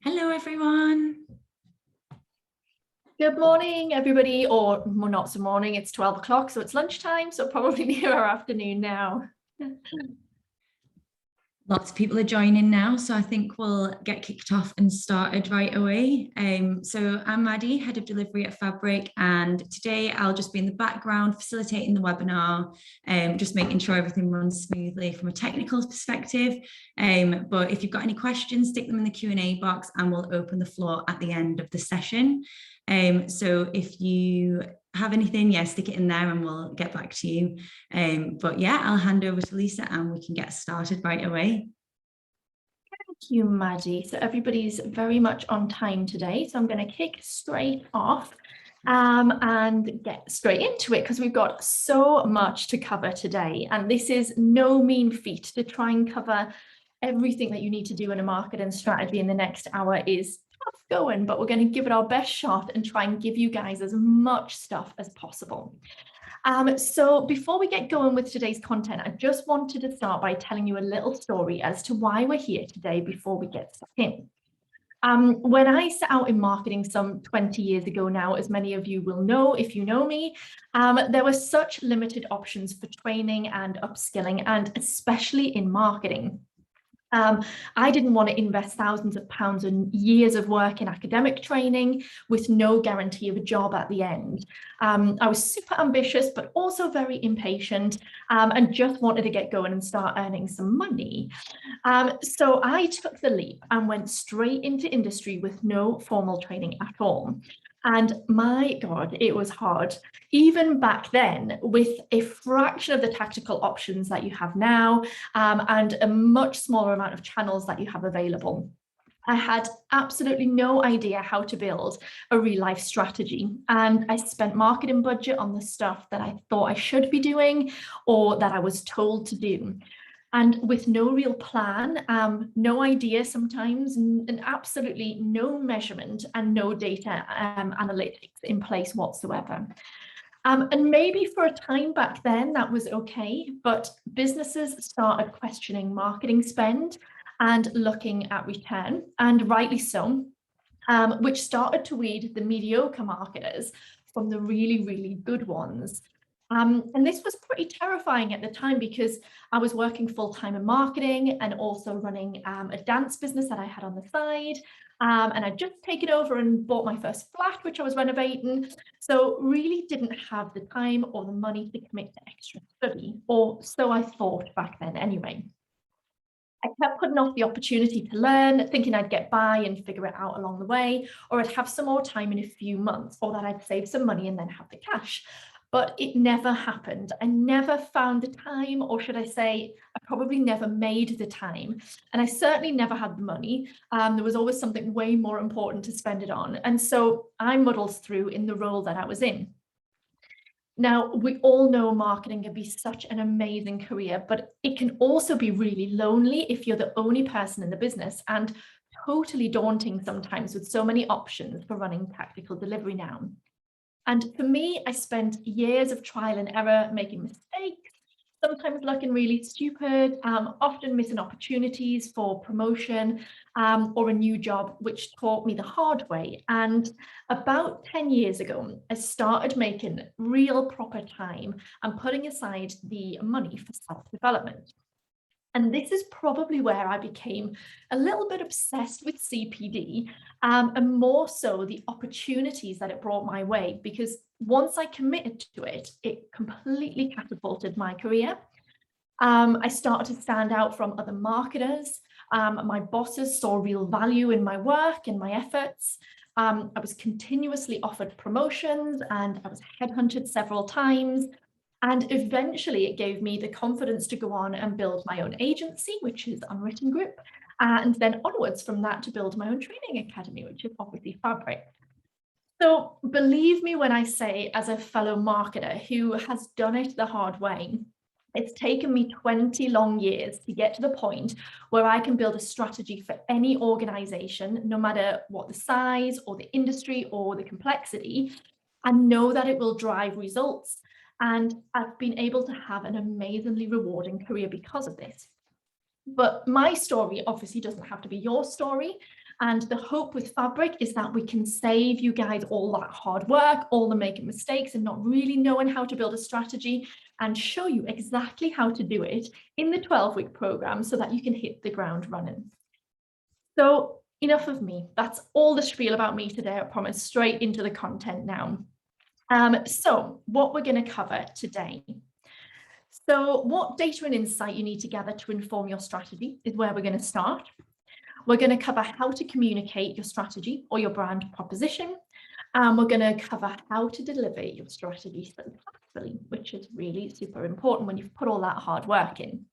Hello, everyone. Good morning, everybody, or well, not so morning, it's 12 o'clock, so it's lunchtime, so probably near our afternoon now. Lots of people are joining now, so I think we'll get kicked off and started right away. So I'm Maddie, Head of Delivery at Fabric, and today I'll just be in the background facilitating the webinar, just making sure everything runs smoothly from a technical perspective. But if you've got any questions, stick them in the Q&A box and we'll open the floor at the end of the session. So if you have anything, stick it in there and we'll get back to you. But I'll hand over to Lisa and we can get started right away. Thank you, Maddie. So everybody's very much on time today. So I'm going to kick straight off and get straight into it because we've got so much to cover today. And this is no mean feat. To try and cover everything that you need to do in a market and strategy in the next hour is tough going, but we're going to give it our best shot and try and give you guys as much stuff as possible. So before we get going with today's content, I just wanted to start by telling you a little story as to why we're here today before we get stuck in. When I set out in marketing some 20 years ago now, as many of you will know if you know me, there were such limited options for training and upskilling, and especially in marketing. I didn't want to invest thousands of pounds and years of work in academic training with no guarantee of a job at the end. I was super ambitious, but also very impatient, and just wanted to get going and start earning some money. So I took the leap and went straight into industry with no formal training at all. And my God, it was hard. Even back then, with a fraction of the tactical options that you have now, and a much smaller amount of channels that you have available. I had absolutely no idea how to build a real life strategy. And I spent marketing budget on the stuff that I thought I should be doing or that I was told to do. And with no real plan, no idea sometimes, and absolutely no measurement and no data analytics in place whatsoever. And maybe for a time back then that was okay, but businesses started questioning marketing spend and looking at return, and rightly so, which started to weed the mediocre marketers from the really, really good ones. And this was pretty terrifying at the time because I was working full-time in marketing and also running a dance business that I had on the side. And I'd just taken over and bought my first flat, which I was renovating. So really didn't have the time or the money to commit to extra study, or so I thought back then anyway. I kept putting off the opportunity to learn, thinking I'd get by and figure it out along the way, or I'd have some more time in a few months, or that I'd save some money and then have the cash. But it never happened. I never found the time, or should I say, I probably never made the time. And I certainly never had the money. There was always something way more important to spend it on. And so I muddled through in the role that I was in. Now, we all know marketing can be such an amazing career, but it can also be really lonely if you're the only person in the business, and totally daunting sometimes with so many options for running tactical delivery now. And for me, I spent years of trial and error, making mistakes, sometimes looking really stupid, often missing opportunities for promotion or a new job, which taught me the hard way. And about 10 years ago, I started making real proper time and putting aside the money for self-development. And this is probably where I became a little bit obsessed with CPD, and more so the opportunities that it brought my way, because once I committed to it, it completely catapulted my career. I started to stand out from other marketers. My bosses saw real value in my work and my efforts. I was continuously offered promotions and I was headhunted several times. And eventually it gave me the confidence to go on and build my own agency, which is Unwritten Group, and then onwards from that to build my own training academy, which is obviously Fabric. So believe me when I say, as a fellow marketer who has done it the hard way, it's taken me 20 long years to get to the point where I can build a strategy for any organization, no matter what the size or the industry or the complexity, and know that it will drive results. And I've been able to have an amazingly rewarding career because of this. But my story obviously doesn't have to be your story. And the hope with Fabric is that we can save you guys all that hard work, all the making mistakes and not really knowing how to build a strategy, and show you exactly how to do it in the 12-week program so that you can hit the ground running. So enough of me. That's all the spiel about me today. I promise, straight into the content now. So what we're going to cover today. So what data and insight you need to gather to inform your strategy is where we're going to start. We're going to cover how to communicate your strategy or your brand proposition. We're going to cover how to deliver your strategy successfully, which is really super important when you've put all that hard work in.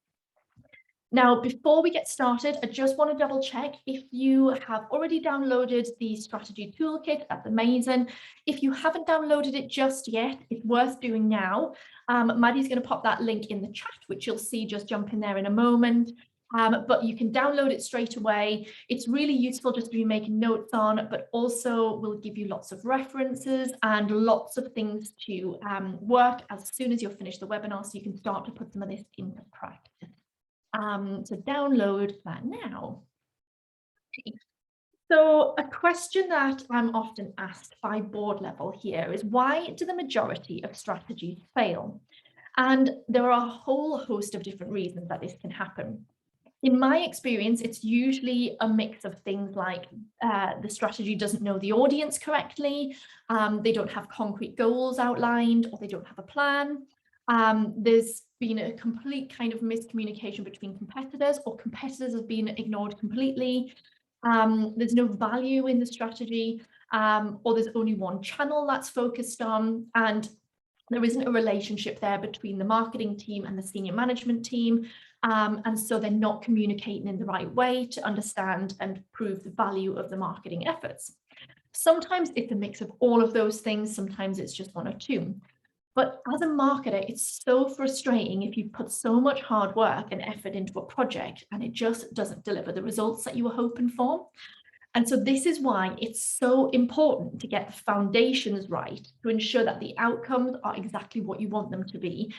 Now, before we get started, I just want to double check if you have already downloaded the strategy toolkit. That's amazing. If you haven't downloaded it just yet, it's worth doing now. Maddie's going to pop that link in the chat, which you'll see just jump in there in a moment. But you can download it straight away. It's really useful just to be making notes on, but also will give you lots of references and lots of things to work as soon as you're finished the webinar, so you can start to put some of this into practice. So download that now. Okay. So a question that I'm often asked by board level here is, why do the majority of strategies fail? And there are a whole host of different reasons that this can happen. In my experience, it's usually a mix of things like the strategy doesn't know the audience correctly, they don't have concrete goals outlined, or they don't have a plan. There's been a complete kind of miscommunication between competitors, or competitors have been ignored completely. There's no value in the strategy, or there's only one channel that's focused on, and there isn't a relationship there between the marketing team and the senior management team. And so they're not communicating in the right way to understand and prove the value of the marketing efforts. Sometimes it's a mix of all of those things. Sometimes it's just one or two. But as a marketer, it's so frustrating if you put so much hard work and effort into a project and it just doesn't deliver the results that you were hoping for. And so this is why it's so important to get the foundations right to ensure that the outcomes are exactly what you want them to be.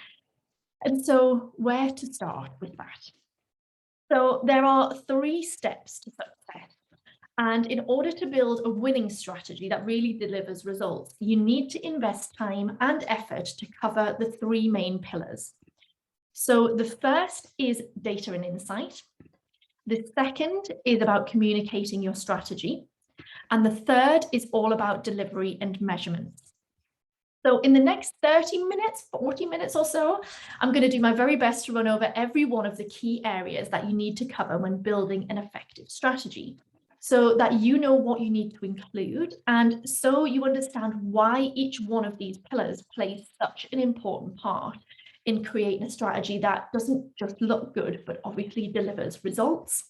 And so where to start with that? So there are 3 steps to success. And in order to build a winning strategy that really delivers results, you need to invest time and effort to cover the 3 main pillars. So the first is data and insight. The second is about communicating your strategy. And the third is all about delivery and measurements. So in the next 30 minutes, 40 minutes or so, I'm going to do my very best to run over every one of the key areas that you need to cover when building an effective strategy, so that you know what you need to include, and so you understand why each one of these pillars plays such an important part in creating a strategy that doesn't just look good, but obviously delivers results.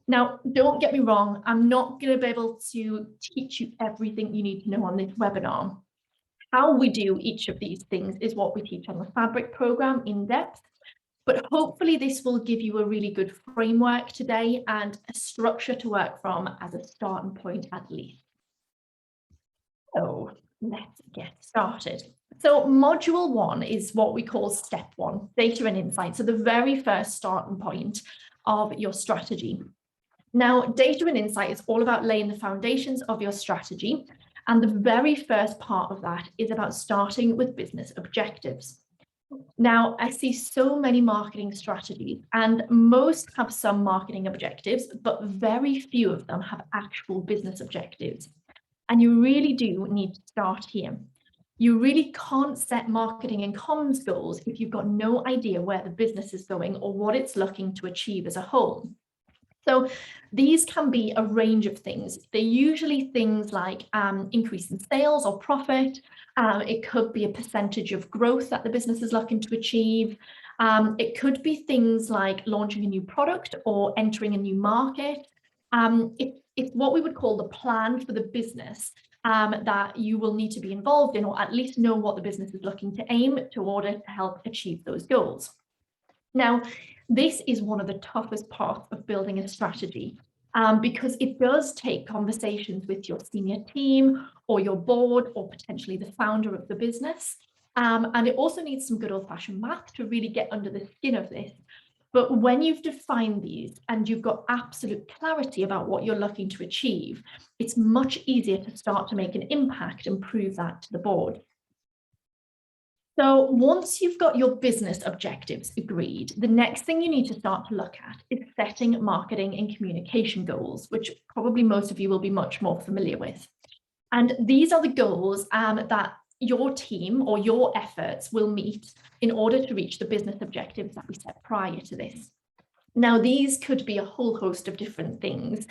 Now, don't get me wrong, I'm not going to be able to teach you everything you need to know on this webinar. How we do each of these things is what we teach on the Fabric program in depth, but hopefully this will give you a really good framework today and a structure to work from as a starting point at least. So let's get started. So module 1 is what we call step 1, data and insight. So the very first starting point of your strategy. Now, data and insight is all about laying the foundations of your strategy. And the very first part of that is about starting with business objectives. Now, I see so many marketing strategies, and most have some marketing objectives, but very few of them have actual business objectives. And you really do need to start here. You really can't set marketing and comms goals if you've got no idea where the business is going or what it's looking to achieve as a whole. So these can be a range of things. They're usually things like increase in sales or profit. It could be a percentage of growth that the business is looking to achieve. It could be things like launching a new product or entering a new market. It's what we would call the plan for the business that you will need to be involved in, or at least know what the business is looking to aim toward to help achieve those goals. Now, this is one of the toughest parts of building a strategy because it does take conversations with your senior team or your board or potentially the founder of the business. And it also needs some good old-fashioned math to really get under the skin of this. But when you've defined these and you've got absolute clarity about what you're looking to achieve, it's much easier to start to make an impact and prove that to the board. So once you've got your business objectives agreed, the next thing you need to start to look at is setting marketing and communication goals, which probably most of you will be much more familiar with. And these are the goals that your team or your efforts will meet in order to reach the business objectives that we set prior to this. Now, these could be a whole host of different things.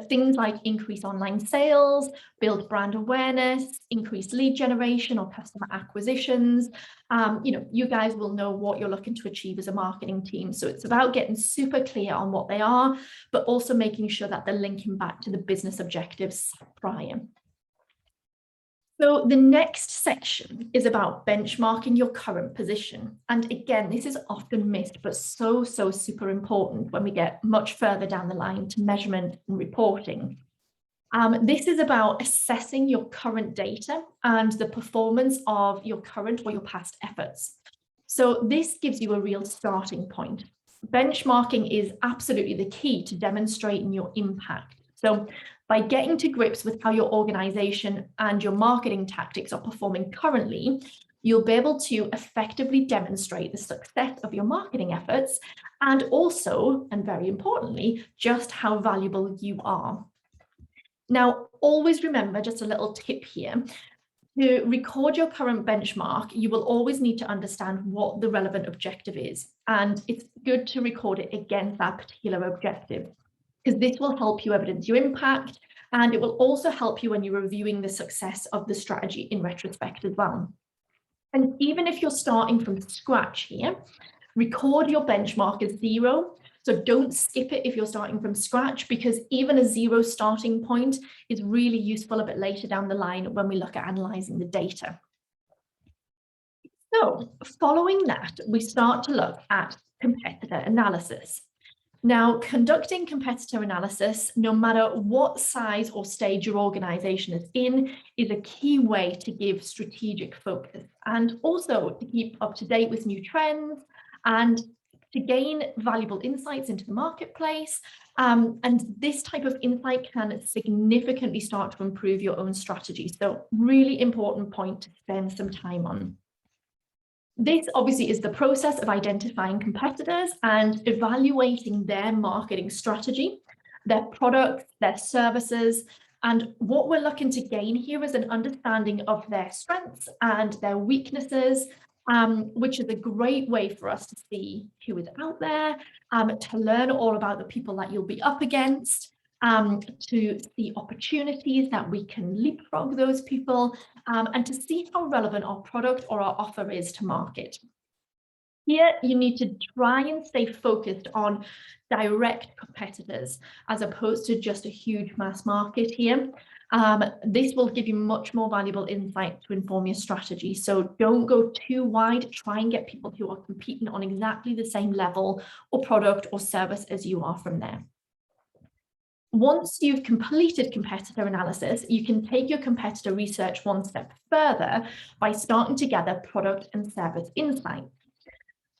Things like increase online sales, build brand awareness, increase lead generation or customer acquisitions. You guys will know what you're looking to achieve as a marketing team. So it's about getting super clear on what they are, but also making sure that they're linking back to the business objectives prior. So the next section is about benchmarking your current position. And again, this is often missed, but so super important when we get much further down the line to measurement and reporting. This is about assessing your current data and the performance of your current or your past efforts. So this gives you a real starting point. Benchmarking is absolutely the key to demonstrating your impact. So by getting to grips with how your organization and your marketing tactics are performing currently, you'll be able to effectively demonstrate the success of your marketing efforts and also, and very importantly, just how valuable you are. Now, always remember, just a little tip here, to record your current benchmark, you will always need to understand what the relevant objective is. And it's good to record it against that particular objective, because this will help you evidence your impact, and it will also help you when you're reviewing the success of the strategy in retrospect as well. And even if you're starting from scratch here, record your benchmark as 0. So don't skip it if you're starting from scratch, because even a 0 starting point is really useful a bit later down the line when we look at analyzing the data. So following that, we start to look at competitor analysis. Now, conducting competitor analysis, no matter what size or stage your organization is in, is a key way to give strategic focus and also to keep up to date with new trends and to gain valuable insights into the marketplace. And this type of insight can significantly start to improve your own strategy. So really important point to spend some time on. This obviously is the process of identifying competitors and evaluating their marketing strategy, their products, their services, and what we're looking to gain here is an understanding of their strengths and their weaknesses, which is a great way for us to see who is out there, to learn all about the people that you'll be up against, to see opportunities that we can leapfrog those people, and to see how relevant our product or our offer is to market. Here, you need to try and stay focused on direct competitors as opposed to just a huge mass market here. This will give you much more valuable insight to inform your strategy. So don't go too wide. Try and get people who are competing on exactly the same level or product or service as you are from there. Once you've completed competitor analysis, you can take your competitor research one step further by starting to gather product and service insights.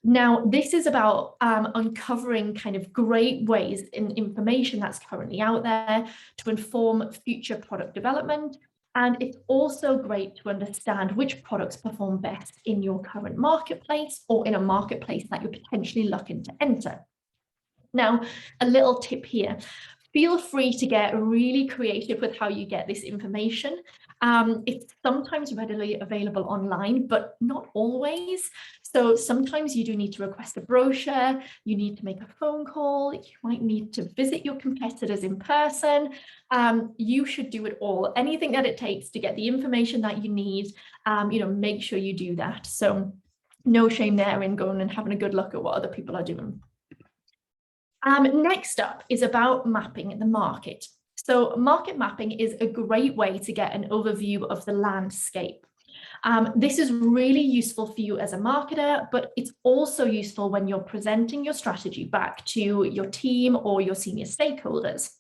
Now, this is about uncovering kind of great ways in information that's currently out there to inform future product development. And it's also great to understand which products perform best in your current marketplace or in a marketplace that you're potentially looking to enter. Now, a little tip here. Feel free to get really creative with how you get this information. It's sometimes readily available online, but not always. So sometimes you do need to request a brochure, you need to make a phone call, you might need to visit your competitors in person. You should do it all. Anything that it takes to get the information that you need, make sure you do that. So no shame there in going and having a good look at what other people are doing. Next up is about mapping the market. So market mapping is a great way to get an overview of the landscape. This is really useful for you as a marketer, but it's also useful when you're presenting your strategy back to your team or your senior stakeholders.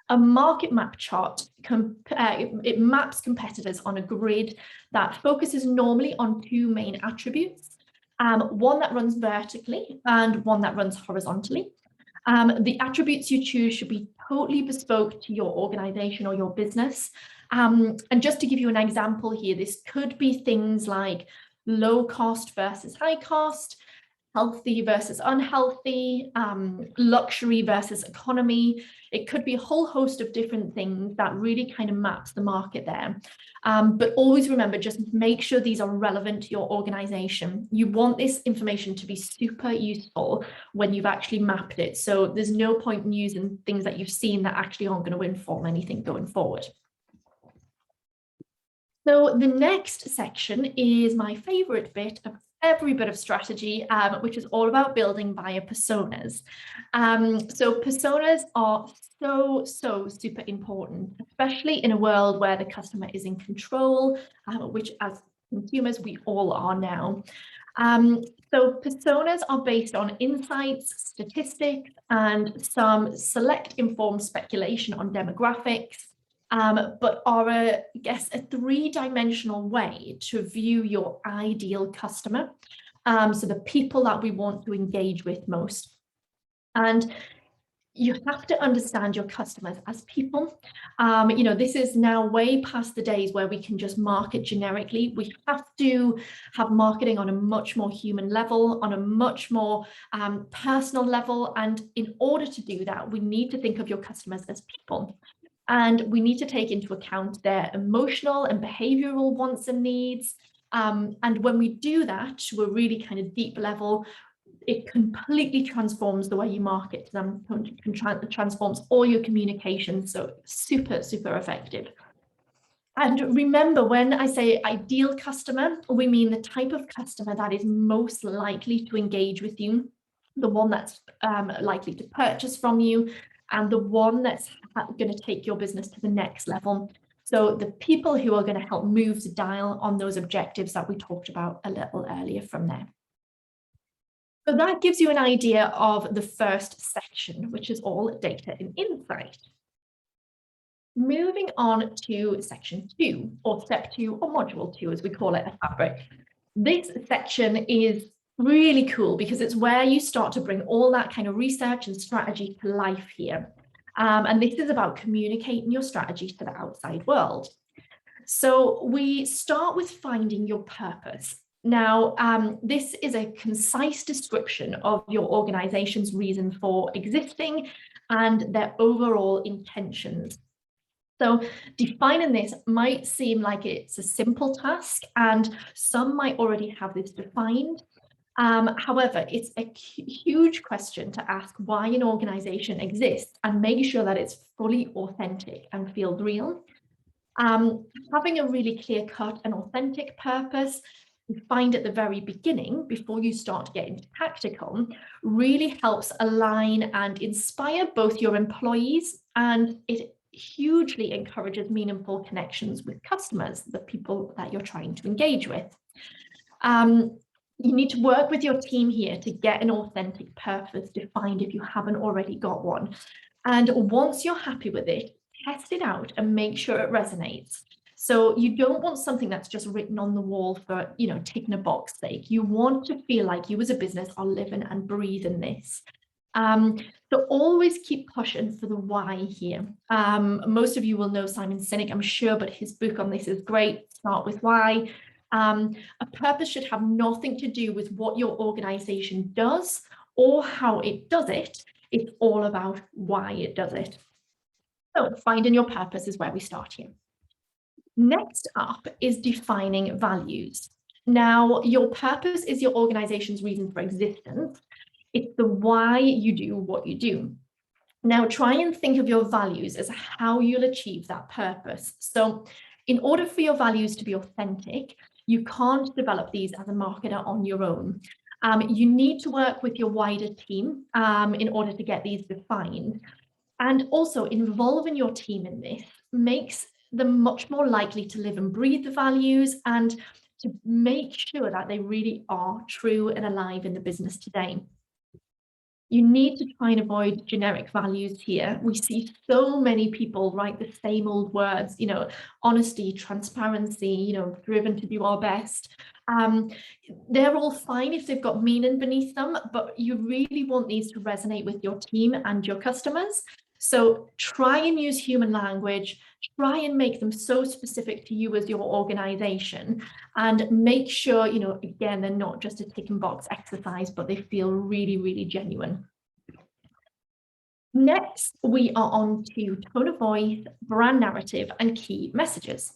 A market map chart, it maps competitors on a grid that focuses normally on two main attributes. one that runs vertically and one that runs horizontally. The attributes you choose should be totally bespoke to your organization or your business. And just to give you an example here, this could be things like low cost versus high cost, healthy versus unhealthy, luxury versus economy. It could be a whole host of different things that really kind of maps the market there. But always remember, just make sure these are relevant to your organization. You want this information to be super useful when you've actually mapped it. So there's no point in using things that you've seen that actually aren't going to inform anything going forward. So the next section is my favorite bit of every bit of strategy, which is all about building buyer personas. So personas are so super important, especially in a world where the customer is in control, which as consumers we all are now. So personas are based on insights, statistics, and some select informed speculation on demographics. But are I guess a three-dimensional way to view your ideal customer. So the people that we want to engage with most. And you have to understand your customers as people. This is now way past the days where we can just market generically. We have to have marketing on a much more human level, on a much more personal level. And in order to do that, we need to think of your customers as people. And we need to take into account their emotional and behavioral wants and needs. And when we do that to a really kind of deep level, it completely transforms the way you market to them, transforms all your communication. So super effective. And remember, when I say ideal customer, we mean the type of customer that is most likely to engage with you, the one that's likely to purchase from you, and the one that's going to take your business to the next level. So the people who are going to help move the dial on those objectives that we talked about a little earlier from there. So that gives you an idea of the first section, which is all data and insight. Moving on to section 2, or step 2, or module 2, as we call it at Fabric. This section is really cool because it's where you start to bring all that kind of research and strategy to life here. And this is about communicating your strategy to the outside world. So we start with finding your purpose. Now, this is a concise description of your organization's reason for existing and their overall intentions. So defining this might seem like it's a simple task, and some might already have this defined. However, it's a huge question to ask why an organization exists and make sure that it's fully authentic and feels real. Having a really clear-cut and authentic purpose defined at the very beginning, before you start to get into tactical, really helps align and inspire both your employees, and it hugely encourages meaningful connections with customers, the people that you're trying to engage with. You need to work with your team here to get an authentic purpose defined if you haven't already got one. And once you're happy with it, test it out and make sure it resonates. So you don't want something that's just written on the wall for, ticking a box sake. You want to feel like you as a business are living and breathing this. So always keep pushing for the why here. Most of you will know Simon Sinek, I'm sure, but his book on this is great. Start with why. A purpose should have nothing to do with what your organization does or how it does it. It's all about why it does it. So finding your purpose is where we start here. Next up is defining values. Now, your purpose is your organization's reason for existence. It's the why you do what you do. Now, try and think of your values as how you'll achieve that purpose. So in order for your values to be authentic, you can't develop these as a marketer on your own. You need to work with your wider team in order to get these defined. And also involving your team in this makes them much more likely to live and breathe the values and to make sure that they really are true and alive in the business today. You need to try and avoid generic values here. We see so many people write the same old words, honesty, transparency, driven to do our best. They're all fine if they've got meaning beneath them, but you really want these to resonate with your team and your customers. So try and use human language, try and make them so specific to you as your organization, and make sure, you know, again, they're not just a tick and box exercise, but they feel really, really genuine. Next, we are on to tone of voice, brand narrative, and key messages.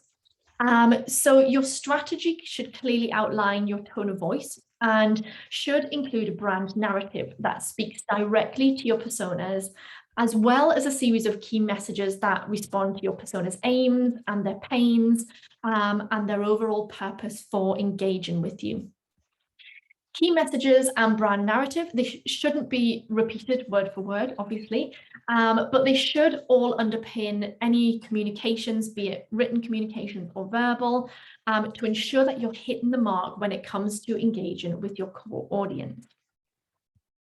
So your strategy should clearly outline your tone of voice and should include a brand narrative that speaks directly to your personas, as well as a series of key messages that respond to your personas' aims and their pains, and their overall purpose for engaging with you. Key messages and brand narrative, they shouldn't be repeated word for word, obviously, but they should all underpin any communications, be it written communications or verbal, to ensure that you're hitting the mark when it comes to engaging with your core audience.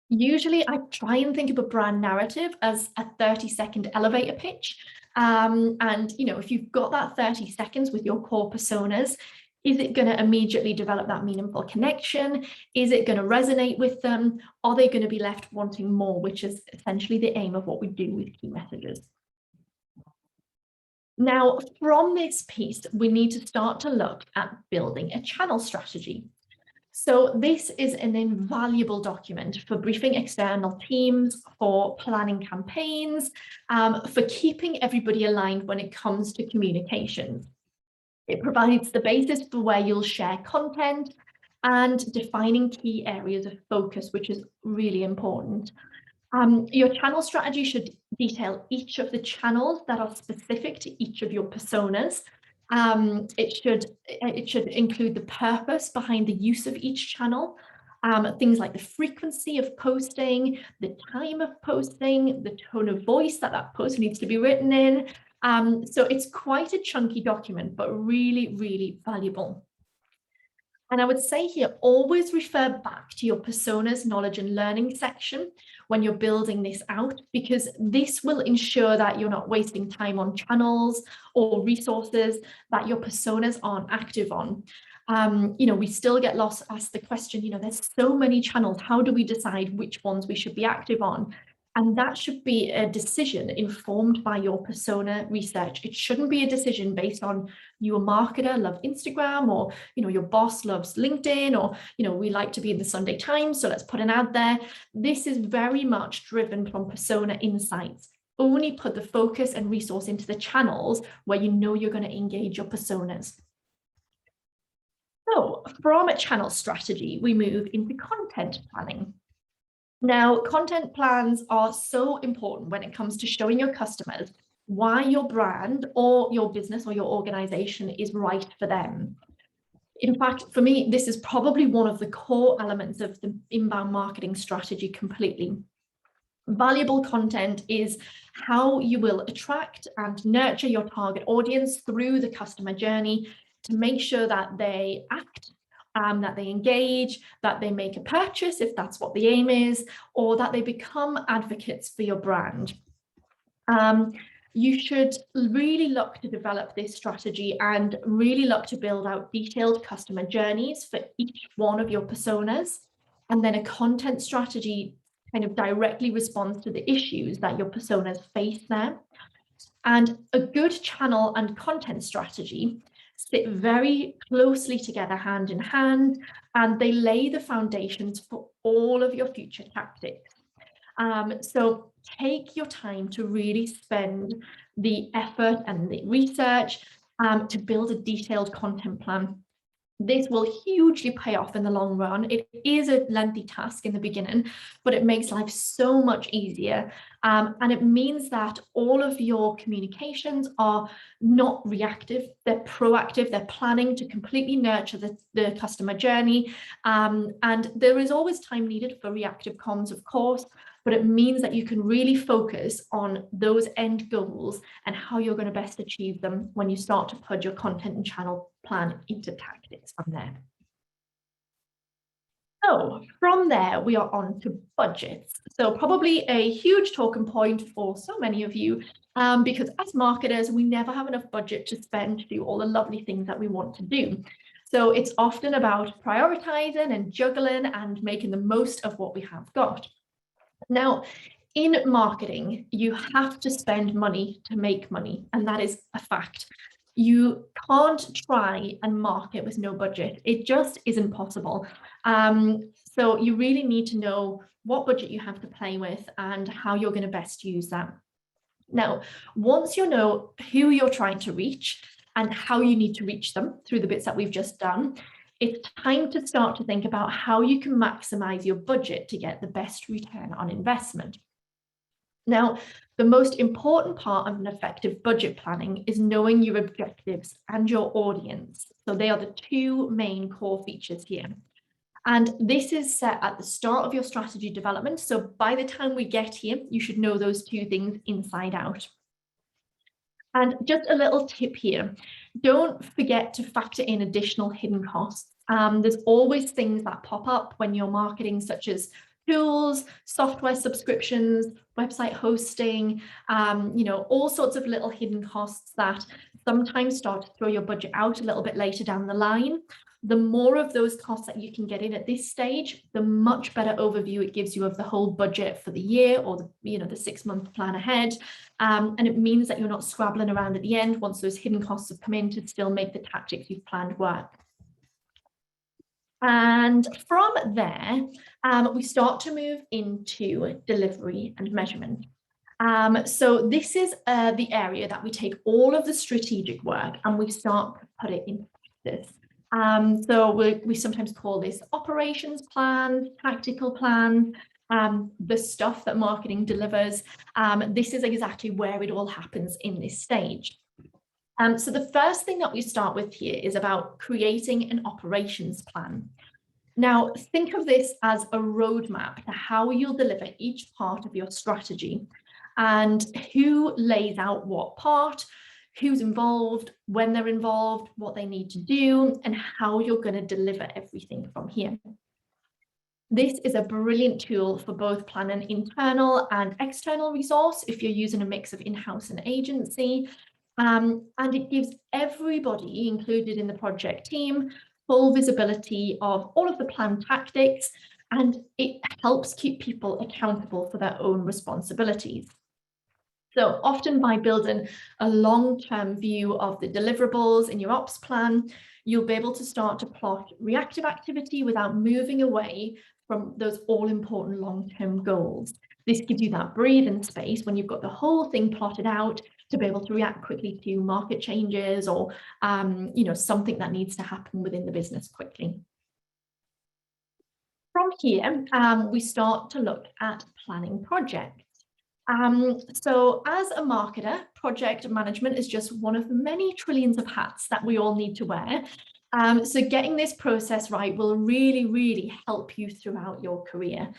Usually I try and think of a brand narrative as a 30-second elevator pitch. And, you know, if you've got that 30 seconds with your core personas, is it going to immediately develop that meaningful connection? Is it going to resonate with them? Are they going to be left wanting more, which is essentially the aim of what we do with key messages? Now, from this piece, we need to start to look at building a channel strategy. So this is an invaluable document for briefing external teams, for planning campaigns, for keeping everybody aligned when it comes to communications. It provides the basis for where you'll share content and defining key areas of focus, which is really important. Your channel strategy should detail each of the channels that are specific to each of your personas. It should include the purpose behind the use of each channel, things like the frequency of posting, the time of posting, the tone of voice that post needs to be written in. So it's quite a chunky document, but really, really valuable. And I would say here, always refer back to your personas, knowledge and learning section when you're building this out, because this will ensure that you're not wasting time on channels or resources that your personas aren't active on. You know, we still get asked the question, you know, there's so many channels, how do we decide which ones we should be active on? And that should be a decision informed by your persona research. It shouldn't be a decision based on you, a marketer, love Instagram, or, you know, your boss loves LinkedIn, or, you know, we like to be in the Sunday Times, so let's put an ad there. This is very much driven from persona insights. Only put the focus and resource into the channels where you know you're going to engage your personas. So from a channel strategy, we move into content planning. Now, content plans are so important when it comes to showing your customers why your brand or your business or your organization is right for them. In fact, for me, this is probably one of the core elements of the inbound marketing strategy completely. Valuable content is how you will attract and nurture your target audience through the customer journey to make sure that they act, that they engage, that they make a purchase if that's what the aim is, or that they become advocates for your brand. You should really look to develop this strategy and really look to build out detailed customer journeys for each one of your personas. And then a content strategy kind of directly responds to the issues that your personas face there. And a good channel and content strategy sit very closely together, hand in hand, and they lay the foundations for all of your future tactics. So take your time to really spend the effort and the research to build a detailed content plan. This will hugely pay off in the long run. It is a lengthy task in the beginning, but it makes life so much easier. And it means that all of your communications are not reactive, they're proactive, they're planning to completely nurture the customer journey. And there is always time needed for reactive comms, of course, but it means that you can really focus on those end goals and how you're going to best achieve them when you start to put your content and channel plan into tactics from there. So from there, we are on to budgets. So probably a huge talking point for so many of you, because as marketers, we never have enough budget to spend to do all the lovely things that we want to do. So it's often about prioritizing and juggling and making the most of what we have got. Now, in marketing, you have to spend money to make money, and that is a fact. You can't try and market with no budget. It just isn't possible. So you really need to know what budget you have to play with and how you're going to best use that. Now, once you know who you're trying to reach and how you need to reach them through the bits that we've just done, it's time to start to think about how you can maximize your budget to get the best return on investment. Now, the most important part of an effective budget planning is knowing your objectives and your audience. So they are the two main core features here. And this is set at the start of your strategy development. So by the time we get here, you should know those two things inside out. And just a little tip here, don't forget to factor in additional hidden costs. There's always things that pop up when you're marketing, such as tools, software subscriptions, website hosting, all sorts of little hidden costs that sometimes start to throw your budget out a little bit later down the line. The more of those costs that you can get in at this stage, the much better overview it gives you of the whole budget for the year or the 6-month plan ahead. And it means that you're not scrabbling around at the end once those hidden costs have come in to still make the tactics you've planned work. And from there, we start to move into delivery and measurement. So this is the area that we take all of the strategic work and we start to put it into practice. So we sometimes call this operations plan, tactical plan, the stuff that marketing delivers. This is exactly where it all happens in this stage. So the first thing that we start with here is about creating an operations plan. Now, think of this as a roadmap to how you'll deliver each part of your strategy and who lays out what part, who's involved, when they're involved, what they need to do, and how you're going to deliver everything from here. This is a brilliant tool for both planning internal and external resource if you're using a mix of in-house and agency. And it gives everybody included in the project team full visibility of all of the planned tactics, and it helps keep people accountable for their own responsibilities. So often by building a long-term view of the deliverables in your ops plan, you'll be able to start to plot reactive activity without moving away from those all-important long-term goals. This gives you that breathing space when you've got the whole thing plotted out to be able to react quickly to market changes or something that needs to happen within the business quickly. From here, we start to look at planning projects. So as a marketer, project management is just one of many trillions of hats that we all need to wear. So getting this process right will really, really help you throughout your career.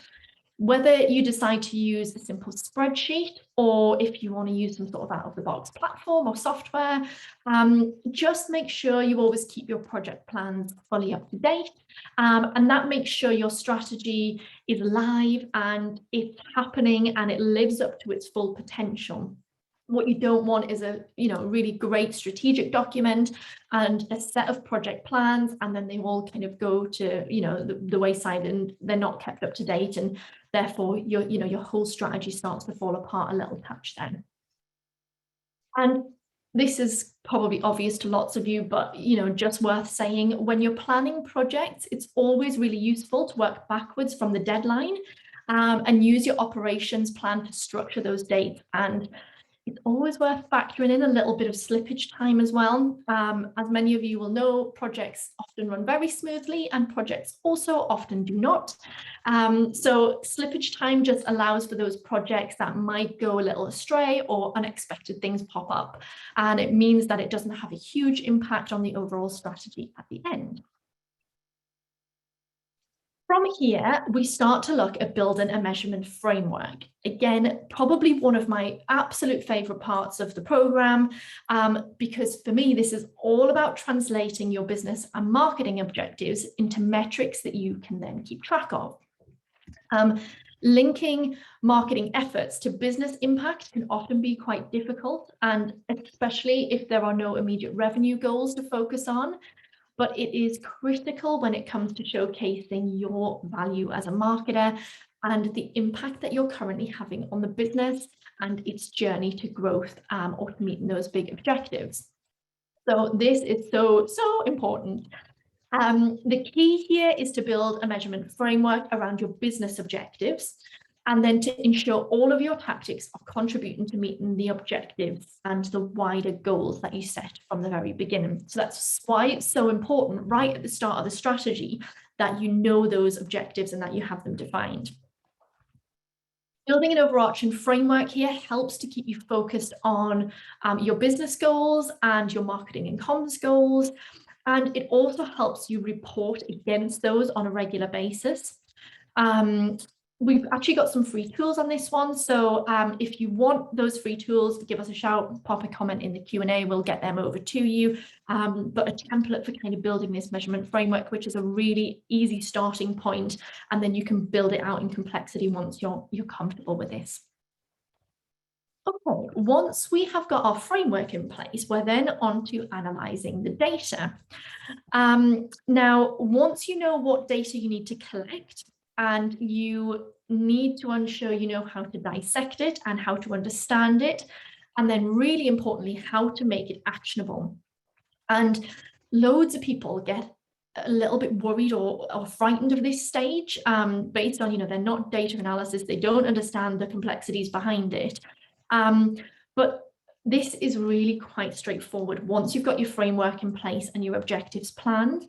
Whether you decide to use a simple spreadsheet or if you want to use some sort of out-of-the-box platform or software, just make sure you always keep your project plans fully up to date. And that makes sure your strategy is live and it's happening and it lives up to its full potential. What you don't want is a really great strategic document and a set of project plans, and then they all kind of go to the wayside and they're not kept up to date, and therefore your whole strategy starts to fall apart a little touch then. And this is probably obvious to lots of you, but just worth saying, when you're planning projects, it's always really useful to work backwards from the deadline and use your operations plan to structure those dates. And it's always worth factoring in a little bit of slippage time as well. As many of you will know, projects often run very smoothly and projects also often do not. So slippage time just allows for those projects that might go a little astray or unexpected things pop up. And it means that it doesn't have a huge impact on the overall strategy at the end. From here, we start to look at building a measurement framework. Again, probably one of my absolute favorite parts of the program, because for me, this is all about translating your business and marketing objectives into metrics that you can then keep track of. Linking marketing efforts to business impact can often be quite difficult, and especially if there are no immediate revenue goals to focus on. but it is critical when it comes to showcasing your value as a marketer and the impact that you're currently having on the business and its journey to growth, or to meeting those big objectives. So this is so important. The key here is to build a measurement framework around your business objectives, and then to ensure all of your tactics are contributing to meeting the objectives and the wider goals that you set from the very beginning. So that's why it's so important right at the start of the strategy that you know those objectives and that you have them defined. Building an overarching framework here helps to keep you focused on your business goals and your marketing and comms goals. And it also helps you report against those on a regular basis. We've actually got some free tools on this one. So if you want those free tools, give us a shout, pop a comment in the Q&A, we'll get them over to you. But a template for kind of building this measurement framework, which is a really easy starting point, and then you can build it out in complexity once you're comfortable with this. Okay, once we have got our framework in place, we're then on to analysing the data. Now, once you know what data you need to collect, and you need to ensure you know how to dissect it and how to understand it, and then really importantly, how to make it actionable. And loads of people get a little bit worried or frightened of this stage based on, they're not data analysis, they don't understand the complexities behind it. But this is really quite straightforward once you've got your framework in place and your objectives planned.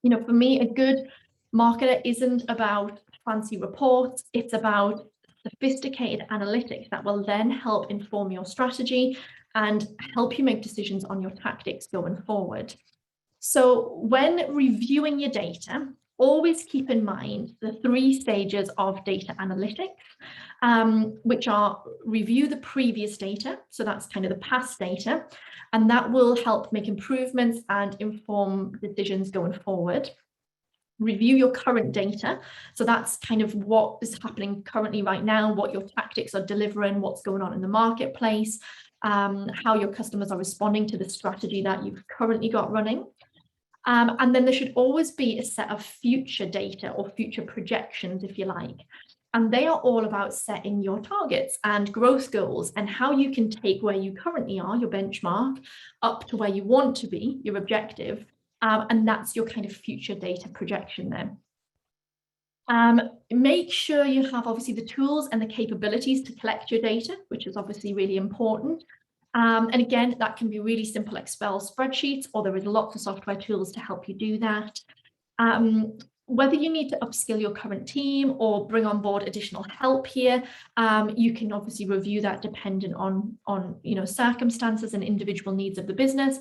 For me, a good marketer isn't about fancy reports, it's about sophisticated analytics that will then help inform your strategy and help you make decisions on your tactics going forward. So when reviewing your data, always keep in mind the 3 stages of data analytics, which are review the previous data, so that's kind of the past data, and that will help make improvements and inform decisions going forward. Review your current data, so that's kind of what is happening currently right now, what your tactics are delivering, what's going on in the marketplace, how your customers are responding to the strategy that you've currently got running. And then there should always be a set of future data or future projections, if you like. And they are all about setting your targets and growth goals and how you can take where you currently are, your benchmark, up to where you want to be, your objective. And that's your kind of future data projection then. Make sure you have obviously the tools and the capabilities to collect your data, which is obviously really important. And again, that can be really simple Excel spreadsheets, or there is lots of software tools to help you do that. Whether you need to upskill your current team or bring on board additional help here, you can obviously review that dependent on circumstances and individual needs of the business.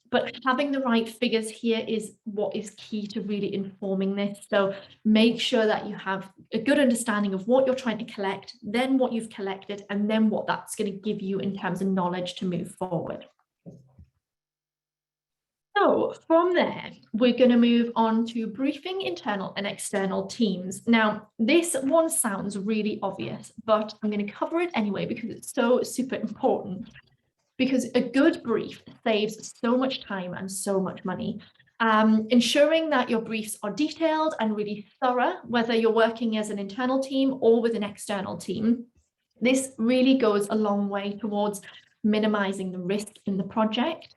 But having the right figures here is what is key to really informing this. So make sure that you have a good understanding of what you're trying to collect, then what you've collected, and then what that's going to give you in terms of knowledge to move forward. So from there, we're going to move on to briefing internal and external teams. Now, this one sounds really obvious, but I'm going to cover it anyway because it's so super important. Because a good brief saves so much time and so much money. Ensuring that your briefs are detailed and really thorough, whether you're working as an internal team or with an external team. This really goes a long way towards minimizing the risk in the project.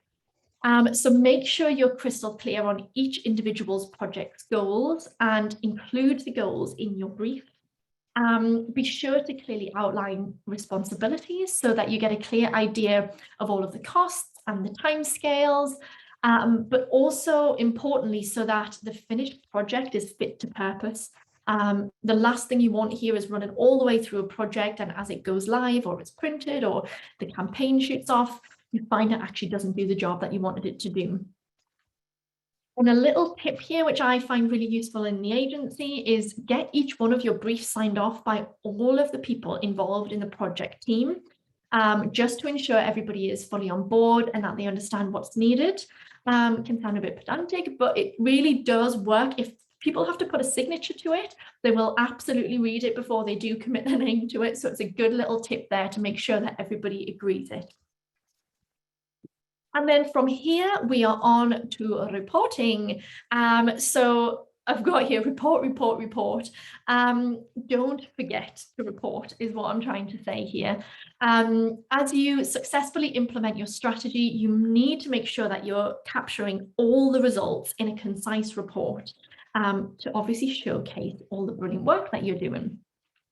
So make sure you're crystal clear on each individual's project's goals and include the goals in your brief. Be sure to clearly outline responsibilities so that you get a clear idea of all of the costs and the timescales, but also importantly, so that the finished project is fit to purpose. The last thing you want here is running all the way through a project, and as it goes live or it's printed or the campaign shoots off, you find it actually doesn't do the job that you wanted it to do. And a little tip here, which I find really useful in the agency, is get each one of your briefs signed off by all of the people involved in the project team, just to ensure everybody is fully on board and that they understand what's needed. Can sound a bit pedantic, but it really does work. If people have to put a signature to it, they will absolutely read it before they do commit their name to it. So it's a good little tip there to make sure that everybody agrees it. And then from here, we are on to reporting. So I've got here report. Don't forget to report is what I'm trying to say here. As you successfully implement your strategy, you need to make sure that you're capturing all the results in a concise report to obviously showcase all the brilliant work that you're doing.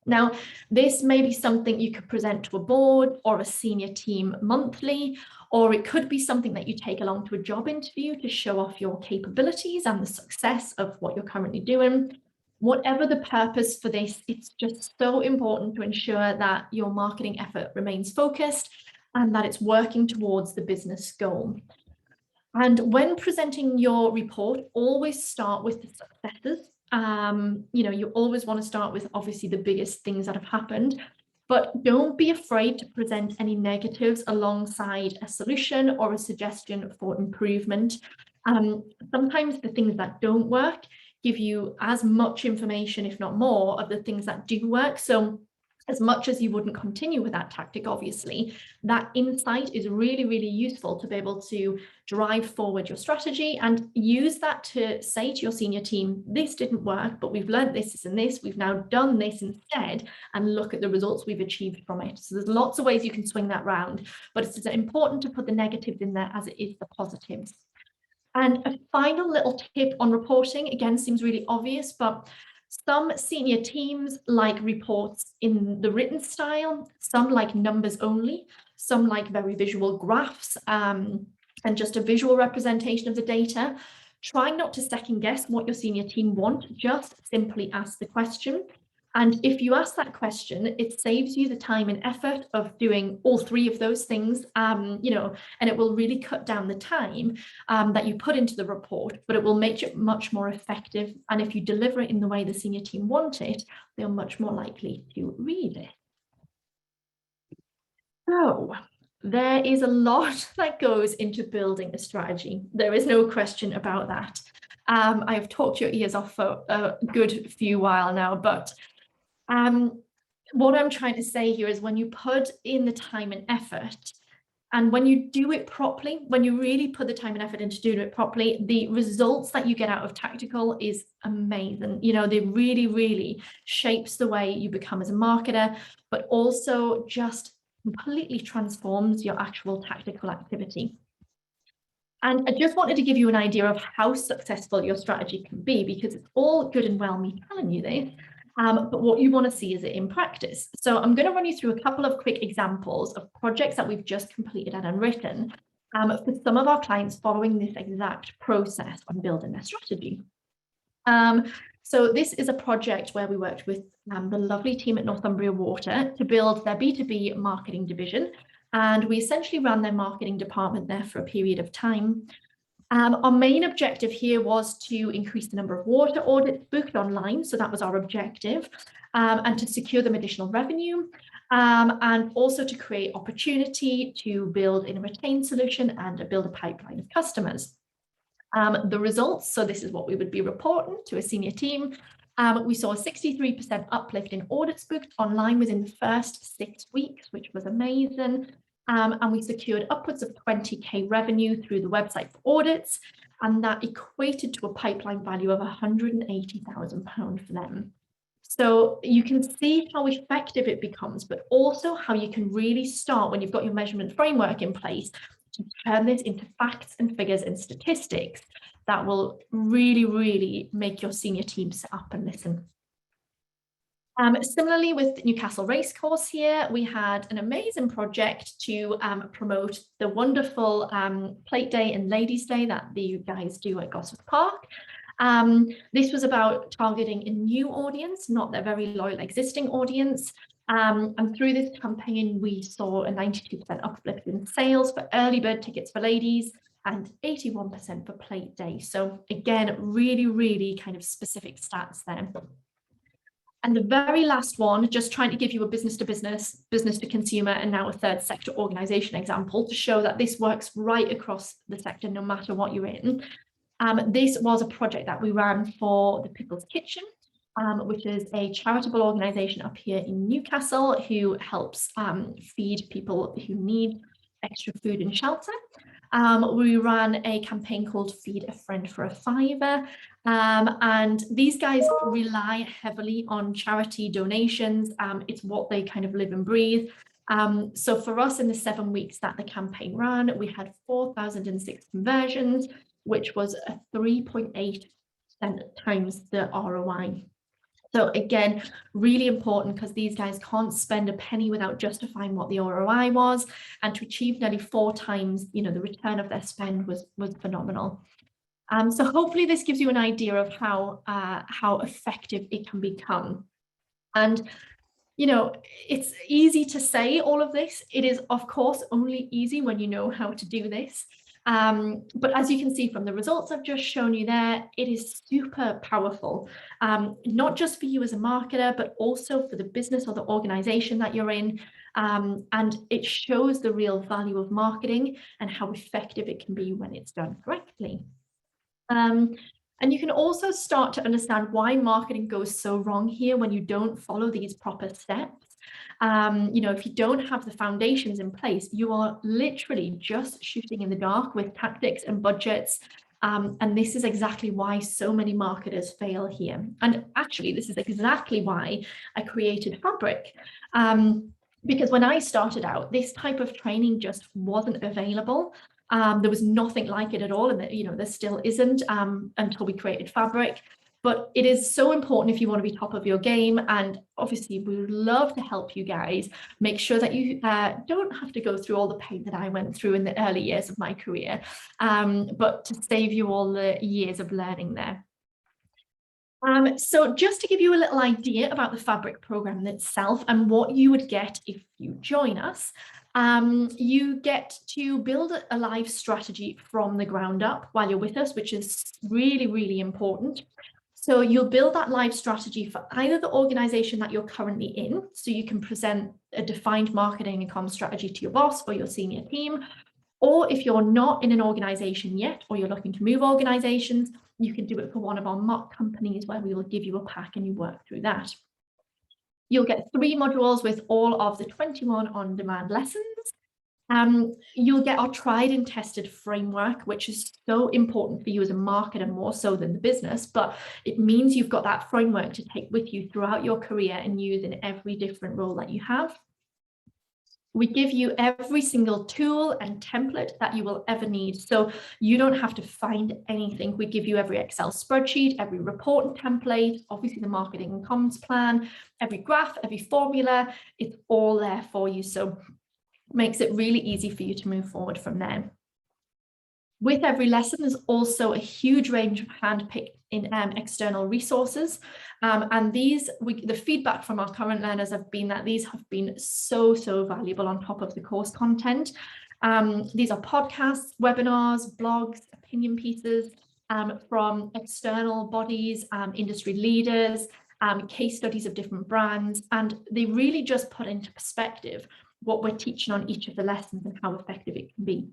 Now, this may be something you could present to a board or a senior team monthly, or it could be something that you take along to a job interview to show off your capabilities and the success of what you're currently doing. Whatever the purpose for this, it's just so important to ensure that your marketing effort remains focused and that it's working towards the business goal. And when presenting your report, always start with the successes. You always want to start with obviously the biggest things that have happened, but don't be afraid to present any negatives alongside a solution or a suggestion for improvement. Sometimes the things that don't work give you as much information, if not more, of the things that do work. So as much as you wouldn't continue with that tactic, obviously, that insight is really, really useful to be able to drive forward your strategy and use that to say to your senior team, this didn't work, but we've learned this and this, we've now done this instead, and look at the results we've achieved from it. So there's lots of ways you can swing that round, but it's important to put the negatives in there as it is the positives. And a final little tip on reporting, again, seems really obvious, but some senior teams like reports in the written style, some like numbers only, some like very visual graphs and just a visual representation of the data. Try not to second guess what your senior team want, just simply ask the question. And if you ask that question, it saves you the time and effort of doing all three of those things, and it will really cut down the time that you put into the report, but it will make it much more effective. And if you deliver it in the way the senior team want it, they're much more likely to read it. So there is a lot that goes into building a strategy. There is no question about that. I have talked your ears off for a good few while now, but what I'm trying to say here is when you put in the time and effort, and when you do it properly, when you really put the time and effort into doing it properly, the results that you get out of tactical is amazing. They really, really shapes the way you become as a marketer, but also just completely transforms your actual tactical activity. And I just wanted to give you an idea of how successful your strategy can be, because it's all good and well me telling you this, but what you want to see is it in practice. So I'm going to run you through a couple of quick examples of projects that we've just completed and unwritten for some of our clients following this exact process on building their strategy. So this is a project where we worked with the lovely team at Northumbria Water to build their B2B marketing division. And we essentially ran their marketing department there for a period of time. Our main objective here was to increase the number of water audits booked online. So that was our objective, and to secure them additional revenue, and also to create opportunity to build in a retained solution and build a pipeline of customers. The results, so this is what we would be reporting to a senior team. We saw a 63% uplift in audits booked online within the first 6 weeks, which was amazing. And we secured upwards of 20k revenue through the website for audits, and that equated to a pipeline value of £180,000 for them. So you can see how effective it becomes, but also how you can really start when you've got your measurement framework in place to turn this into facts and figures and statistics that will really, really make your senior team sit up and listen. Similarly, with Newcastle Racecourse here, we had an amazing project to promote the wonderful Plate Day and Ladies' Day that the guys do at Gosforth Park. This was about targeting a new audience, not their very loyal existing audience. And through this campaign, we saw a 92% uplift in sales for early bird tickets for ladies and 81% for Plate Day. So again, really, really kind of specific stats there. And the very last one, just trying to give you a business to business, business to consumer, and now a third sector organization example to show that this works right across the sector, no matter what you're in. This was a project that we ran for the Pickles Kitchen, which is a charitable organization up here in Newcastle who helps feed people who need extra food and shelter. We ran a campaign called Feed a Friend for a Fiver. And these guys rely heavily on charity donations. It's what they kind of live and breathe. So for us, in the 7 weeks that the campaign ran, we had 4,006 conversions, which was a 3.8 times the ROI. So again, really important, because these guys can't spend a penny without justifying what the ROI was, and to achieve nearly 4 times, the return of their spend was phenomenal. So hopefully this gives you an idea of how effective it can become. And it's easy to say all of this. It is, of course, only easy when you know how to do this. But as you can see from the results I've just shown you there, it is super powerful, not just for you as a marketer, but also for the business or the organization that you're in. And it shows the real value of marketing and how effective it can be when it's done correctly. And you can also start to understand why marketing goes so wrong here when you don't follow these proper steps. If you don't have the foundations in place, you are literally just shooting in the dark with tactics and budgets. And this is exactly why so many marketers fail here. And actually, this is exactly why I created Fabric. Because when I started out, this type of training just wasn't available. There was nothing like it at all, and there still isn't until we created Fabric. But it is so important if you want to be top of your game, and obviously we would love to help you guys make sure that you don't have to go through all the pain that I went through in the early years of my career, but to save you all the years of learning there. So just to give you a little idea about the Fabric program itself and what you would get if you join us, you get to build a live strategy from the ground up while you're with us, which is really, really important. So you'll build that live strategy for either the organization that you're currently in, so you can present a defined marketing and comm strategy to your boss or your senior team, or if you're not in an organization yet, or you're looking to move organizations, you can do it for one of our mock companies where we will give you a pack and you work through that. You'll get 3 modules with all of the 21 on-demand lessons. You'll get our tried and tested framework, which is so important for you as a marketer, more so than the business, but it means you've got that framework to take with you throughout your career and use in every different role that you have. We give you every single tool and template that you will ever need, so you don't have to find anything. We give you every Excel spreadsheet, every reporting template, obviously the marketing and comms plan, every graph, every formula. It's all there for you, so makes it really easy for you to move forward from there. With every lesson, there's also a huge range of hand-picked external resources. And the feedback from our current learners have been that these have been so valuable on top of the course content. These are podcasts, webinars, blogs, opinion pieces from external bodies, industry leaders, case studies of different brands, and they really just put into perspective what we're teaching on each of the lessons and how effective it can be.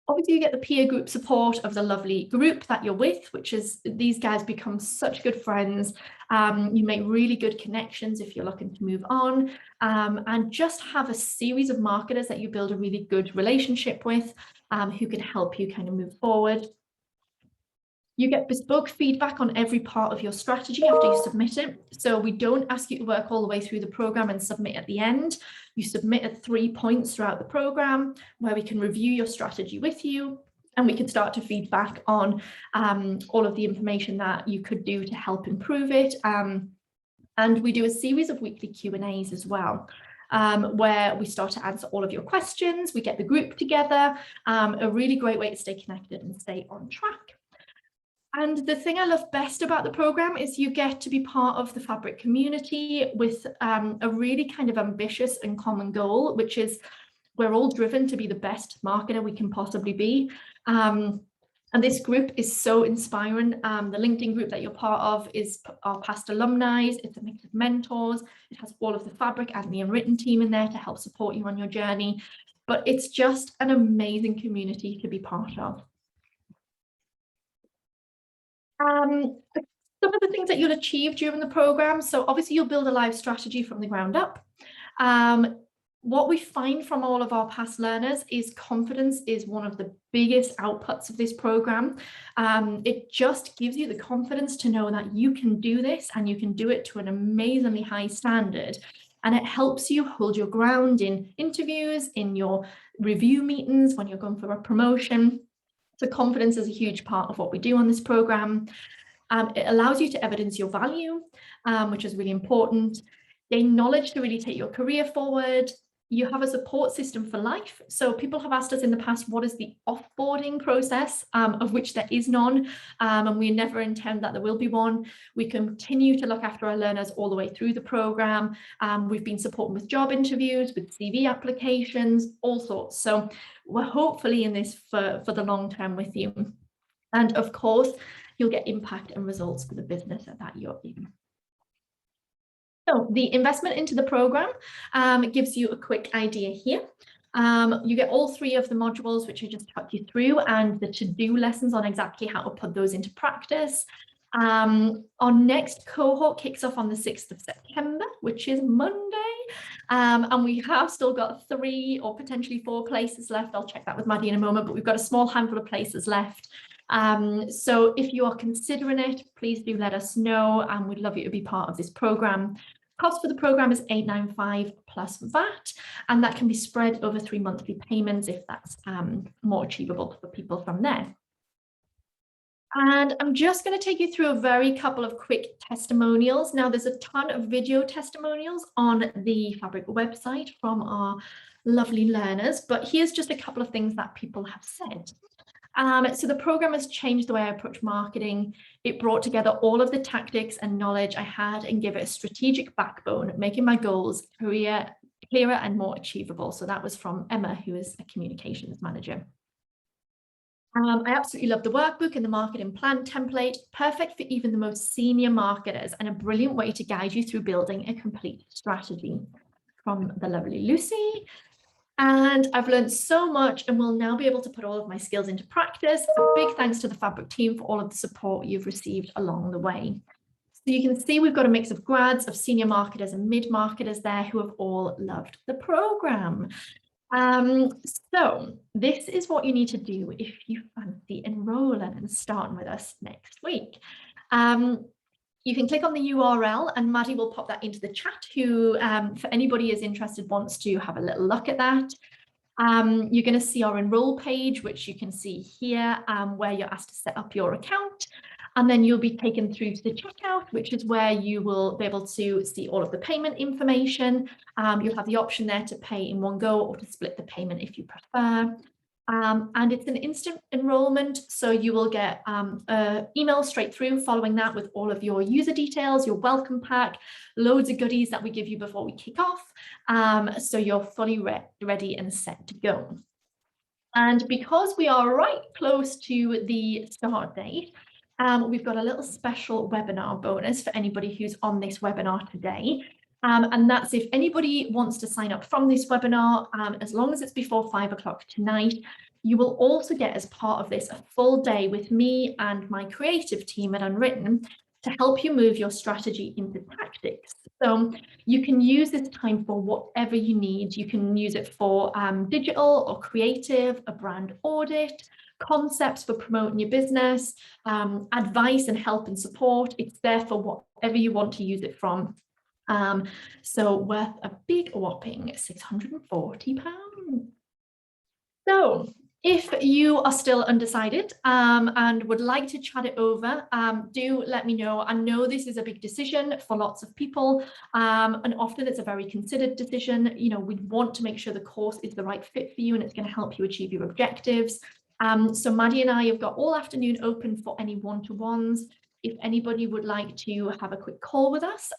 Obviously, you get the peer group support of the lovely group that you're with, which is, these guys become such good friends. You make really good connections if you're looking to move on, and just have a series of marketers that you build a really good relationship with, who can help you kind of move forward. You get bespoke feedback on every part of your strategy after you submit it. So we don't ask you to work all the way through the program and submit at the end. You submit at 3 points throughout the program where we can review your strategy with you, and we can start to feedback on all of the information that you could do to help improve it. And we do a series of weekly Q&As as well, where we start to answer all of your questions. We get the group together, a really great way to stay connected and stay on track. And the thing I love best about the program is you get to be part of the Fabric community with a really kind of ambitious and common goal, which is we're all driven to be the best marketer we can possibly be. And this group is so inspiring. The LinkedIn group that you're part of is our past alumni. It's a mix of mentors. It has all of the Fabric and the Unwritten team in there to help support you on your journey. But it's just an amazing community to be part of. Some of the things that you'll achieve during the program. So obviously you'll build a live strategy from the ground up. what we find from all of our past learners is confidence is one of the biggest outputs of this program. It just gives you the confidence to know that you can do this and you can do it to an amazingly high standard. And it helps you hold your ground in interviews, in your review meetings, when you're going for a promotion. So confidence is a huge part of what we do on this program. It allows you to evidence your value, which is really important. Gain knowledge to really take your career forward. You have a support system for life. So people have asked us in the past, what is the offboarding process, of which there is none, and we never intend that there will be one. We continue to look after our learners all the way through the program. We've been supporting with job interviews, with CV applications, all sorts. So we're hopefully in this for the long term with you. And of course, you'll get impact and results for the business that you're in. So the investment into the program gives you a quick idea here. You get all 3 of the modules, which I just talked you through, and the to-do lessons on exactly how to put those into practice. Our next cohort kicks off on the 6th of September, which is Monday. And we have still got 3 or potentially 4 places left. I'll check that with Maddie in a moment, but we've got a small handful of places left. So if you are considering it, please do let us know, and we'd love you to be part of this program. Cost for the program is $895 plus VAT, and that can be spread over 3 monthly payments if that's more achievable for people from there. And I'm just going to take you through a very couple of quick testimonials. Now, there's a ton of video testimonials on the Fabric website from our lovely learners, but here's just a couple of things that people have said. So the program has changed the way I approach marketing. It brought together all of the tactics and knowledge I had and gave it a strategic backbone, making my goals clearer and more achievable. So that was from Emma, who is a communications manager. I absolutely love the workbook and the marketing plan template, perfect for even the most senior marketers and a brilliant way to guide you through building a complete strategy. From the lovely Lucy. And I've learned so much and will now be able to put all of my skills into practice. A big thanks to the Fabric team for all of the support you've received along the way. So you can see we've got a mix of grads, of senior marketers and mid-marketers there who have all loved the program. So this is what you need to do if you fancy enrolling and starting with us next week. You can click on the URL and Maddie will pop that into the chat who, for anybody who's interested, wants to have a little look at that. You're going to see our enroll page, which you can see here, where you're asked to set up your account. And then you'll be taken through to the checkout, which is where you will be able to see all of the payment information. You'll have the option there to pay in one go or to split the payment if you prefer. And it's an instant enrollment, so you will get an email straight through following that with all of your user details, your welcome pack, loads of goodies that we give you before we kick off, so you're fully ready and set to go. And because we are right close to the start date, we've got a little special webinar bonus for anybody who's on this webinar today. And that's if anybody wants to sign up from this webinar, as long as it's before 5 o'clock tonight, you will also get as part of this a full day with me and my creative team at Unwritten to help you move your strategy into tactics. So you can use this time for whatever you need. You can use it for digital or creative, a brand audit, concepts for promoting your business, advice and help and support. It's there for whatever you want to use it from. So worth a big whopping £640. So if you are still undecided and would like to chat it over, do let me know. I know this is a big decision for lots of people, and often it's a very considered decision. You know, we want to make sure the course is the right fit for you and it's going to help you achieve your objectives. So Maddie and I have got all afternoon open for any one-to-ones. If anybody would like to have a quick call with us,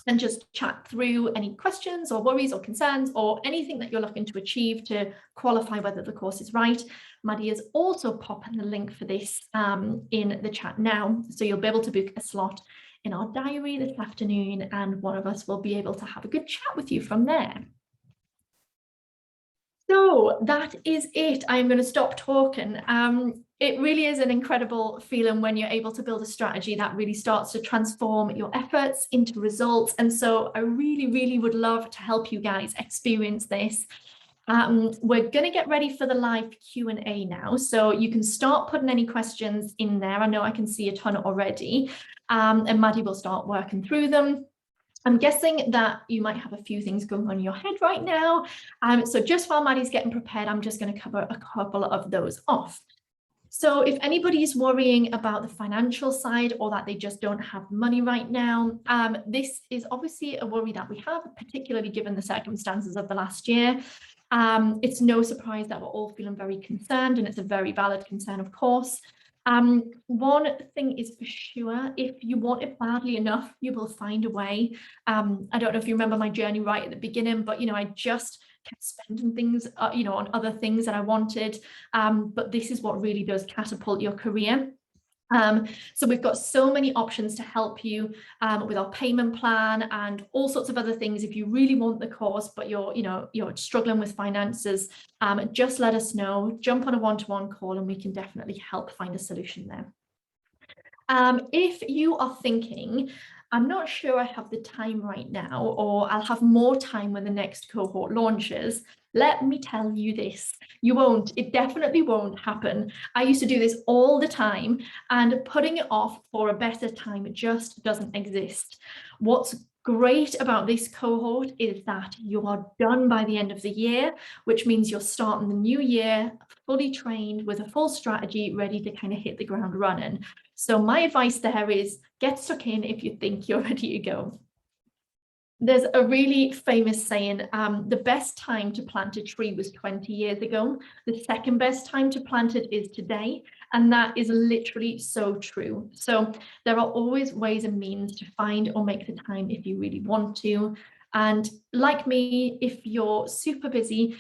and just chat through any questions or worries or concerns or anything that you're looking to achieve to qualify whether the course is right. Maddie is also popping the link for this in the chat now. So you'll be able to book a slot in our diary this afternoon and one of us will be able to have a good chat with you from there. So that is it. I'm going to stop talking. It really is an incredible feeling when you're able to build a strategy that really starts to transform your efforts into results. And so I really, really would love to help you guys experience this. We're going to get ready for the live Q&A now, so you can start putting any questions in there. I know I can see a ton already, and Maddie will start working through them. I'm guessing that you might have a few things going on in your head right now, so just while Maddie's getting prepared, I'm just going to cover a couple of those off. So if anybody is worrying about the financial side, or that they just don't have money right now, this is obviously a worry that we have, particularly given the circumstances of the last year. It's no surprise that we're all feeling very concerned, and it's a very valid concern, of course. One thing is for sure, if you want it badly enough, you will find a way. I don't know if you remember my journey right at the beginning, but I just kept spending things on other things that I wanted, but this is what really does catapult your career. So we've got so many options to help you with our payment plan and all sorts of other things. If you really want the course, but you're struggling with finances, just let us know, jump on a one-to-one call, and we can definitely help find a solution there. If you are thinking, I'm not sure I have the time right now, or I'll have more time when the next cohort launches, let me tell you this, you won't. It definitely won't happen. I used to do this all the time, and putting it off for a better time just doesn't exist. What's great about this cohort is that you are done by the end of the year, which means you're starting the new year fully trained with a full strategy, ready to kind of hit the ground running. So my advice there is get stuck in if you think you're ready to go. There's a really famous saying, the best time to plant a tree was 20 years ago. The second best time to plant it is today. And that is literally so true. So there are always ways and means to find or make the time if you really want to. And like me, if you're super busy,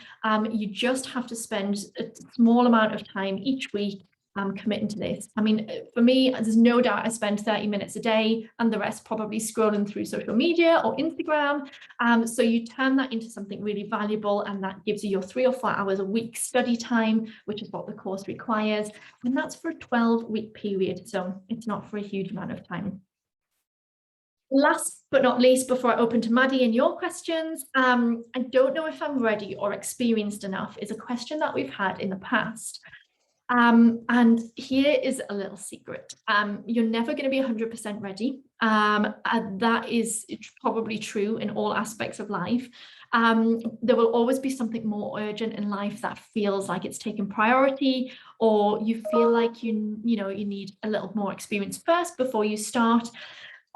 you just have to spend a small amount of time each week committing to this. I mean, for me, there's no doubt I spend 30 minutes a day, and the rest probably scrolling through social media or Instagram. So you turn that into something really valuable, and that gives you your 3 or 4 hours a week study time, which is what the course requires. And that's for a 12-week period. So it's not for a huge amount of time. Last but not least, before I open to Maddie and your questions, I don't know if I'm ready or experienced enough is a question that we've had in the past. And here is a little secret. You're never going to be 100% ready. And that is probably true in all aspects of life. There will always be something more urgent in life that feels like it's taken priority, or you feel like you need a little more experience first before you start.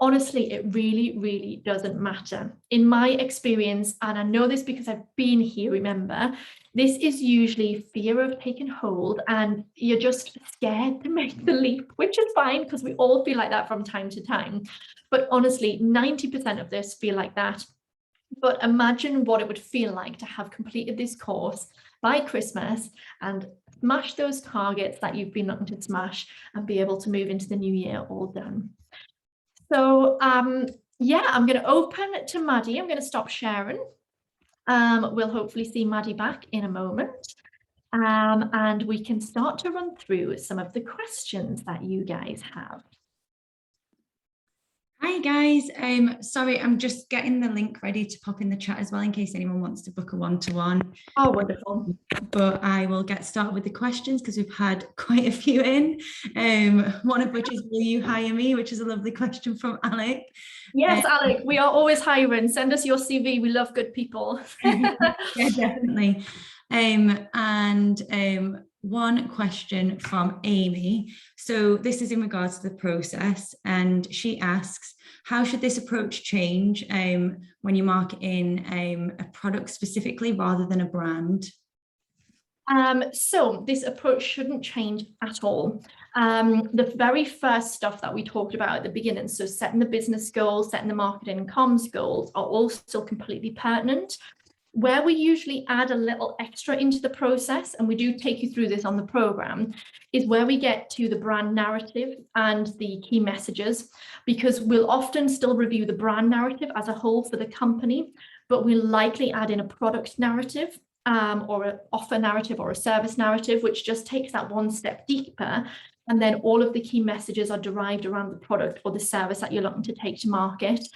Honestly, it really, really doesn't matter. In my experience, and I know this because I've been here, remember, this is usually fear of taking hold, and you're just scared to make the leap, which is fine because we all feel like that from time to time. But honestly, 90% of this feel like that. But imagine what it would feel like to have completed this course by Christmas and smash those targets that you've been looking to smash and be able to move into the new year all done. So yeah, I'm going to open to Maddie. I'm going to stop sharing. We'll hopefully see Maddie back in a moment. And we can start to run through some of the questions that you guys have. Hi guys, sorry, I'm just getting the link ready to pop in the chat as well in case anyone wants to book a one-to-one. Oh, wonderful. But I will get started with the questions because we've had quite a few in. One of which is, will you hire me? Which is a lovely question from Alec. Yes, Alec, we are always hiring. Send us your CV. We love good people. Yeah, definitely. One question from Amy. So this is in regards to the process, and she asks, how should this approach change when you market in a product specifically rather than a brand? So this approach shouldn't change at all. The very first stuff that we talked about at the beginning, so setting the business goals, setting the marketing and comms goals, are all still completely pertinent. Where we usually add a little extra into the process, and we do take you through this on the program, is where we get to the brand narrative and the key messages, because we'll often still review the brand narrative as a whole for the company, but we'll likely add in a product narrative. or an offer narrative or a service narrative, which just takes that one step deeper. And then all of the key messages are derived around the product or the service that you're looking to take to market.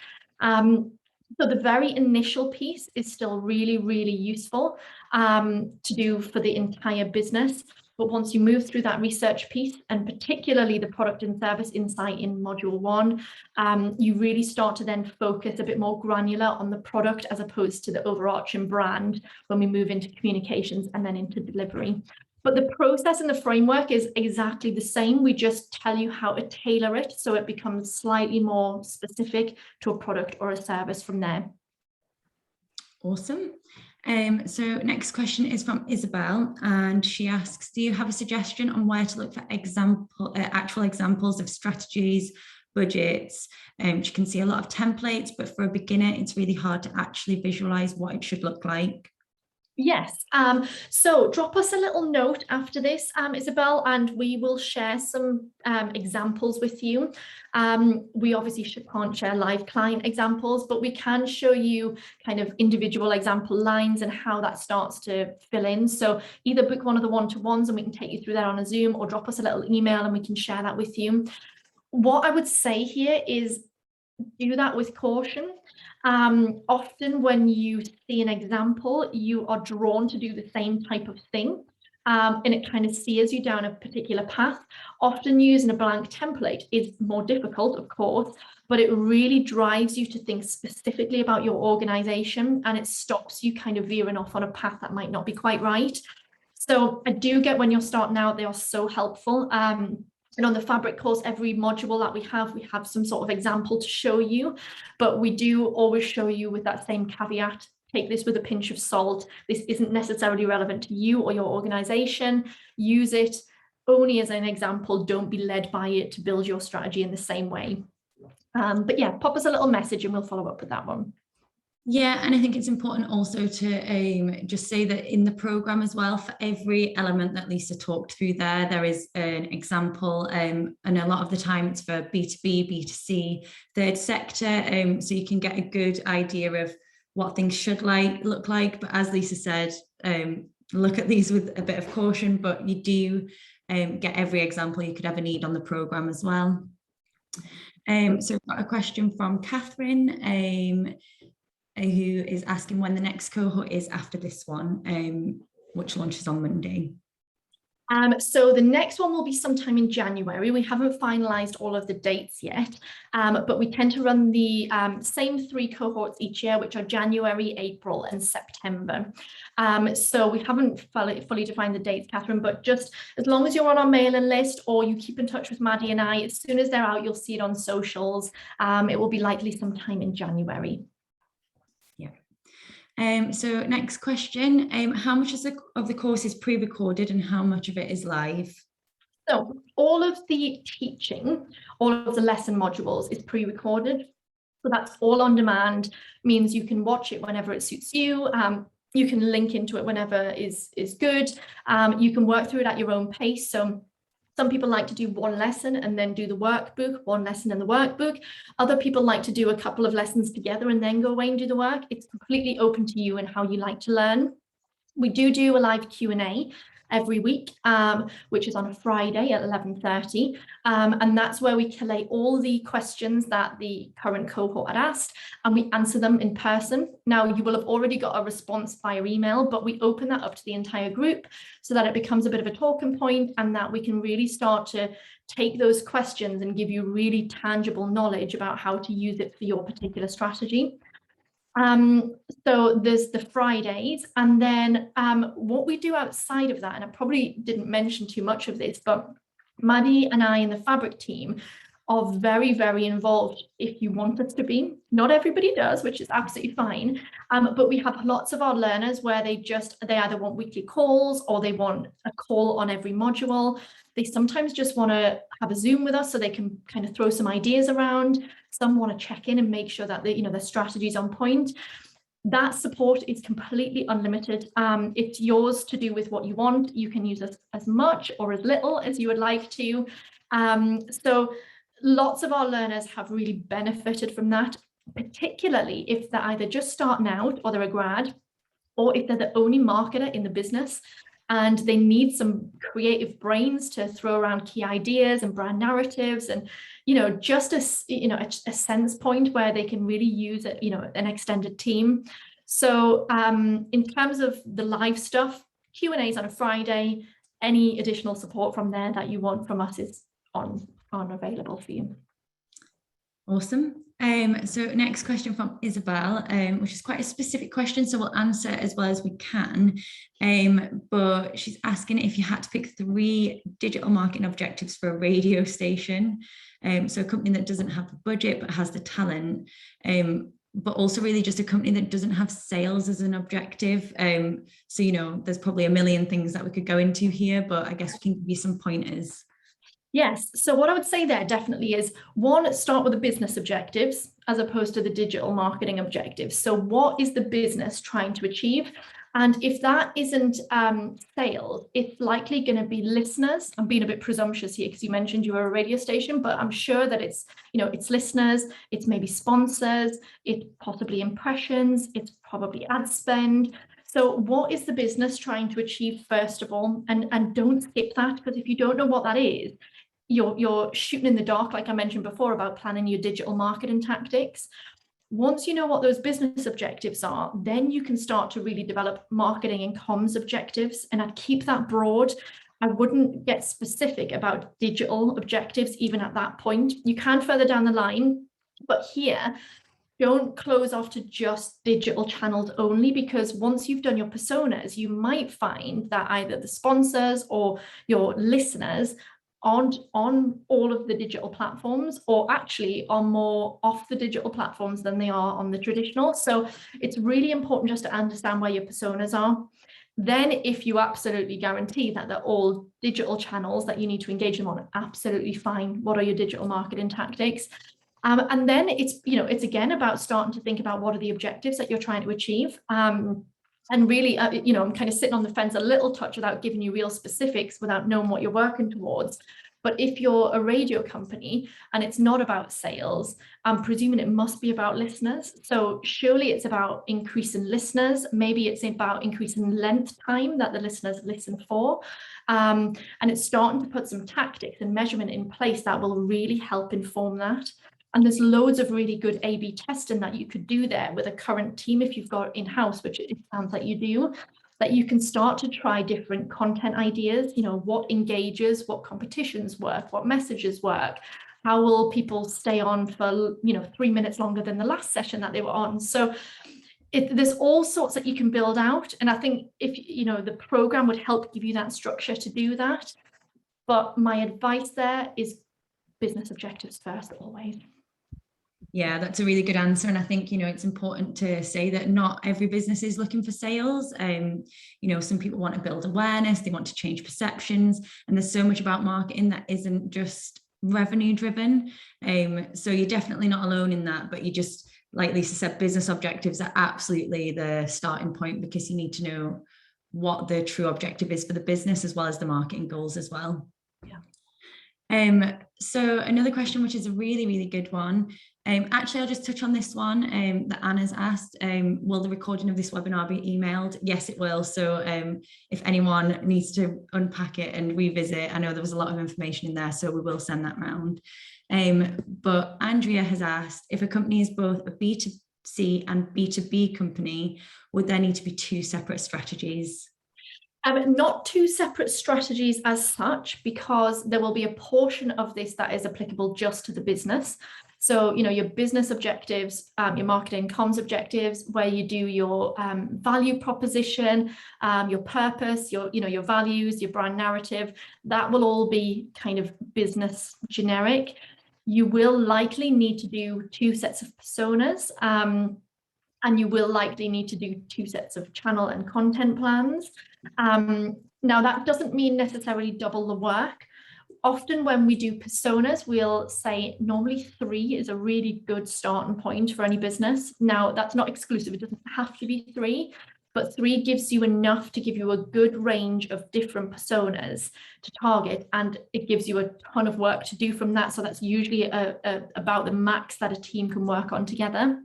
So the very initial piece is still really, really useful to do for the entire business. But once you move through that research piece, and particularly the product and service insight in module 1, you really start to then focus a bit more granular on the product as opposed to the overarching brand when we move into communications and then into delivery. But the process and the framework is exactly the same. We just tell you how to tailor it so it becomes slightly more specific to a product or a service from there. Awesome. So next question is from Isabel, and she asks, do you have a suggestion on where to look for actual examples of strategies, budgets? She can see a lot of templates, but for a beginner, it's really hard to actually visualize what it should look like. Yes, so drop us a little note after this, Isabel, and we will share some examples with you. We obviously can't share live client examples, but we can show you kind of individual example lines and how that starts to fill in. So either book one of the one-to-ones and we can take you through that on a Zoom, or drop us a little email and we can share that with you. What I would say here is do that with caution. Often when you see an example, you are drawn to do the same type of thing, and it kind of steers you down a particular path. Often using a blank template is more difficult, of course, but it really drives you to think specifically about your organization, and it stops you kind of veering off on a path that might not be quite right. So I do get when you're starting out, they are so helpful. And on the Fabric course, every module that we have some sort of example to show you, but we do always show you with that same caveat, take this with a pinch of salt. This isn't necessarily relevant to you or your organization. Use it only as an example. Don't be led by it to build your strategy in the same way. But yeah, pop us a little message and we'll follow up with that one. Yeah, and I think it's important also to just say that in the program as well, for every element that Lisa talked through there is an example, and a lot of the time it's for B2B, B2C, third sector, so you can get a good idea of what things should look like. But as Lisa said, look at these with a bit of caution, but you do get every example you could ever need on the program as well. So we've got a question from Catherine, who is asking when the next cohort is after this one, which launches on Monday. So the next one will be sometime in January. We haven't finalized all of the dates yet, but we tend to run the same 3 cohorts each year, which are January, April and September. So we haven't fully defined the dates, Catherine, but just as long as you're on our mailing list or you keep in touch with Maddie and I, as soon as they're out, you'll see it on socials. It will be likely sometime in January. So next question, how much of the course is pre-recorded and how much of it is live? So all of the teaching, all of the lesson modules is pre-recorded. So that's all on demand, means you can watch it whenever it suits you. You can link into it whenever is good. You can work through it at your own pace. So some people like to do one lesson and then do the workbook, one lesson and the workbook. Other people like to do a couple of lessons together and then go away and do the work. It's completely open to you and how you like to learn. We do a live Q&A every week, which is on a Friday at 11:30. And that's where we collate all the questions that the current cohort had asked and we answer them in person. Now, you will have already got a response via email, but we open that up to the entire group so that it becomes a bit of a talking point and that we can really start to take those questions and give you really tangible knowledge about how to use it for your particular strategy. So there's the Fridays, and then what we do outside of that, and I probably didn't mention too much of this, but Maddie and I and the Fabric team are very, very involved if you want us to be. Not everybody does, which is absolutely fine, but we have lots of our learners where they either want weekly calls or they want a call on every module. They sometimes just want to have a Zoom with us so they can kind of throw some ideas around. Some want to check in and make sure that their strategy is on point. That support is completely unlimited. It's yours to do with what you want. You can use us as much or as little as you would like to. So lots of our learners have really benefited from that, particularly if they're either just starting out or they're a grad. or if they're the only marketer in the business and they need some creative brains to throw around key ideas and brand narratives, and just a sense point where they can really use it, an extended team. So in terms of the live stuff, Q&As on a Friday, any additional support from there that you want from us is on available for you. Awesome. So next question from Isabel, which is quite a specific question, so we'll answer as well as we can. But she's asking if you had to pick 3 digital marketing objectives for a radio station, so a company that doesn't have the budget but has the talent, but also really just a company that doesn't have sales as an objective. So, there's probably a million things that we could go into here, but I guess we can give you some pointers. Yes. So what I would say there definitely is, 1, start with the business objectives as opposed to the digital marketing objectives. So what is the business trying to achieve? And if that isn't sales, it's likely going to be listeners. I'm being a bit presumptuous here because you mentioned you were a radio station, but I'm sure that it's, it's listeners, it's maybe sponsors, it's possibly impressions, it's probably ad spend. So what is the business trying to achieve first of all? And don't skip that, because if you don't know what that is, you're shooting in the dark, like I mentioned before about planning your digital marketing tactics. Once you know what those business objectives are, then you can start to really develop marketing and comms objectives. And I'd keep that broad. I wouldn't get specific about digital objectives even at that point. You can further down the line, but here, don't close off to just digital channels only, because once you've done your personas, you might find that either the sponsors or your listeners aren't on all of the digital platforms, or actually are more off the digital platforms than they are on the traditional. So it's really important just to understand where your personas are. Then if you absolutely guarantee that they're all digital channels that you need to engage them on, absolutely fine. What are your digital marketing tactics? And then it's again about starting to think about what are the objectives that you're trying to achieve. And really, I'm kind of sitting on the fence a little touch without giving you real specifics, without knowing what you're working towards. But if you're a radio company and it's not about sales, I'm presuming it must be about listeners. So surely it's about increasing listeners. Maybe it's about increasing length time that the listeners listen for. And it's starting to put some tactics and measurement in place that will really help inform that. And there's loads of really good A/B testing that you could do there with a current team, if you've got in-house, which it sounds like you do, that you can start to try different content ideas, what engages, what competitions work, what messages work, how will people stay on for, 3 minutes longer than the last session that they were on. So there's all sorts that you can build out. And I think if, the program would help give you that structure to do that. But my advice there is business objectives first, always. Yeah, that's a really good answer. And I think, it's important to say that not every business is looking for sales. Some people want to build awareness, they want to change perceptions. And there's so much about marketing that isn't just revenue driven. So you're definitely not alone in that, but you just, like Lisa said, business objectives are absolutely the starting point, because you need to know what the true objective is for the business, as well as the marketing goals as well. Yeah. So another question, which is a really, really good one. Actually, I'll just touch on this one that Anna's asked. Will the recording of this webinar be emailed? Yes, it will. So if anyone needs to unpack it and revisit, I know there was a lot of information in there, so we will send that round. But Andrea has asked, if a company is both a B2C and B2B company, would there need to be 2 separate strategies? Not 2 separate strategies as such, because there will be a portion of this that is applicable just to the business. So, your business objectives, your marketing comms objectives, where you do your value proposition, your purpose, your values, your brand narrative, that will all be kind of business generic. You will likely need to do 2 sets of personas, and you will likely need to do 2 sets of channel and content plans. Now, that doesn't mean necessarily double the work. Often when we do personas, we'll say normally 3 is a really good starting point for any business. Now, that's not exclusive. It doesn't have to be 3, but 3 gives you enough to give you a good range of different personas to target, and it gives you a ton of work to do from that. So that's usually about the max that a team can work on together.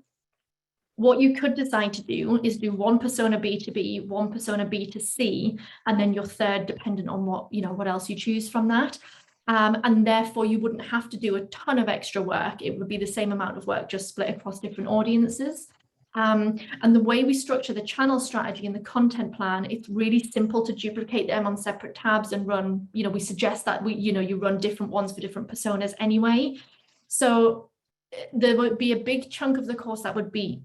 What you could decide to do is do one persona B2B, one persona B2C, and then your third dependent on what else you choose from that. And therefore you wouldn't have to do a ton of extra work. It would be the same amount of work, just split across different audiences. And the way we structure the channel strategy and the content plan, it's really simple to duplicate them on separate tabs and run, we suggest that you run different ones for different personas anyway. So there would be a big chunk of the course that would be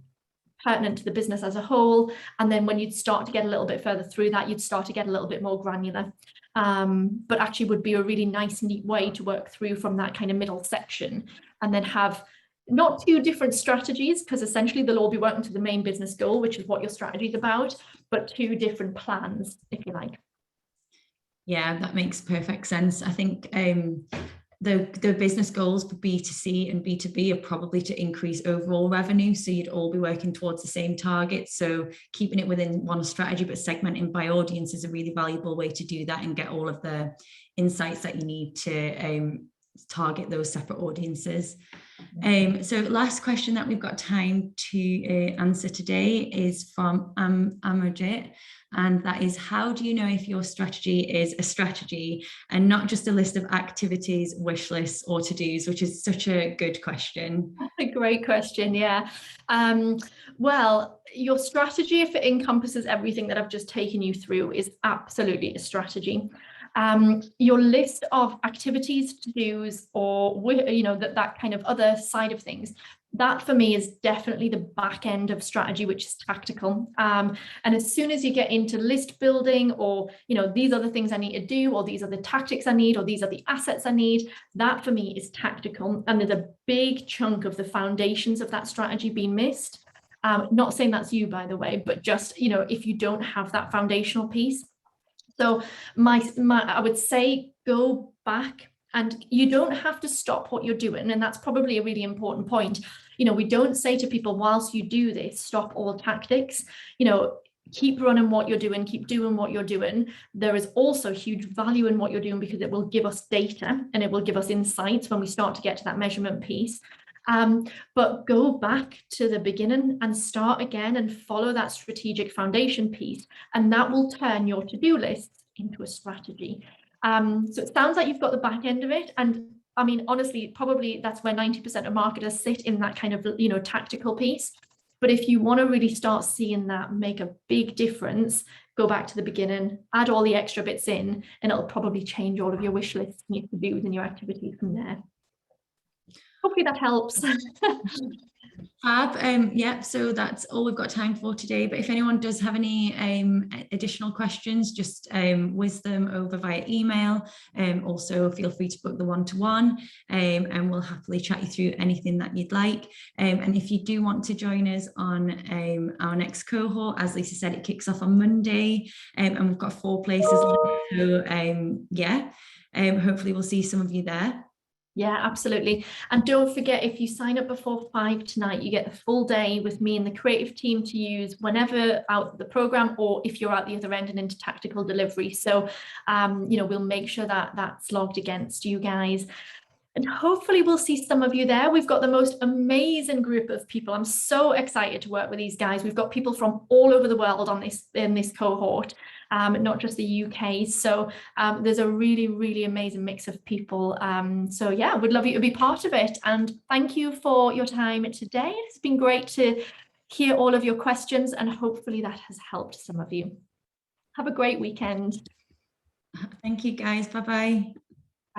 pertinent to the business as a whole. And then when you'd start to get a little bit further through that, you'd start to get a little bit more granular. But actually would be a really nice, neat way to work through from that kind of middle section, and then have not two different strategies, because essentially they'll all be working to the main business goal, which is what your strategy is about, but two different plans, if you like. Yeah, that makes perfect sense. I think the business goals for B2C and B2B are probably to increase overall revenue. So you'd all be working towards the same target. So keeping it within one strategy, but segmenting by audience is a really valuable way to do that and get all of the insights that you need to target those separate audiences. So last question that we've got time to answer today is from Amajit. And that is, how do you know if your strategy is a strategy and not just a list of activities, wish lists, or to-dos, which is such a good question. That's a great question, yeah. Well, your strategy, if it encompasses everything that I've just taken you through, is absolutely a strategy. Your list of activities, to-dos, or that kind of other side of things, that for me is definitely the back end of strategy, which is tactical. And as soon as you get into list building, or these are the things I need to do, or these are the tactics I need, or these are the assets I need, that for me is tactical. And there's a big chunk of the foundations of that strategy being missed. Not saying that's you, by the way, but just if you don't have that foundational piece. So I would say go back, and you don't have to stop what you're doing. And that's probably a really important point. We don't say to people, whilst you do this, stop all tactics. Keep running what you're doing, keep doing what you're doing. There is also huge value in what you're doing, because it will give us data and it will give us insights when we start to get to that measurement piece. But go back to the beginning and start again and follow that strategic foundation piece, and that will turn your to-do lists into a strategy. So it sounds like you've got the back end of it, and I mean, honestly, probably that's where 90% of marketers sit, in that kind of tactical piece. But if you want to really start seeing that make a big difference, go back to the beginning, add all the extra bits in, and it'll probably change all of your wish lists and your to-dos and your activities from there. Hopefully that helps. Fab. Yeah, so that's all we've got time for today. But if anyone does have any additional questions, just whiz them over via email. Also, feel free to book the one-to-one, and we'll happily chat you through anything that you'd like. And if you do want to join us on our next cohort, as Lisa said, it kicks off on Monday, and we've got 4 places left. So yeah, hopefully we'll see some of you there. Yeah, absolutely. And don't forget, if you sign up before 5 tonight, you get the full day with me and the creative team to use whenever out the program, or if you're at the other end and into tactical delivery. So, we'll make sure that that's logged against you guys. And hopefully we'll see some of you there. We've got the most amazing group of people. I'm so excited to work with these guys. We've got people from all over the world in this cohort. Not just the UK. So there's a really, really amazing mix of people. So yeah, would love you to be part of it. And thank you for your time today. It's been great to hear all of your questions, and hopefully that has helped some of you. Have a great weekend. Thank you, guys. Bye-bye.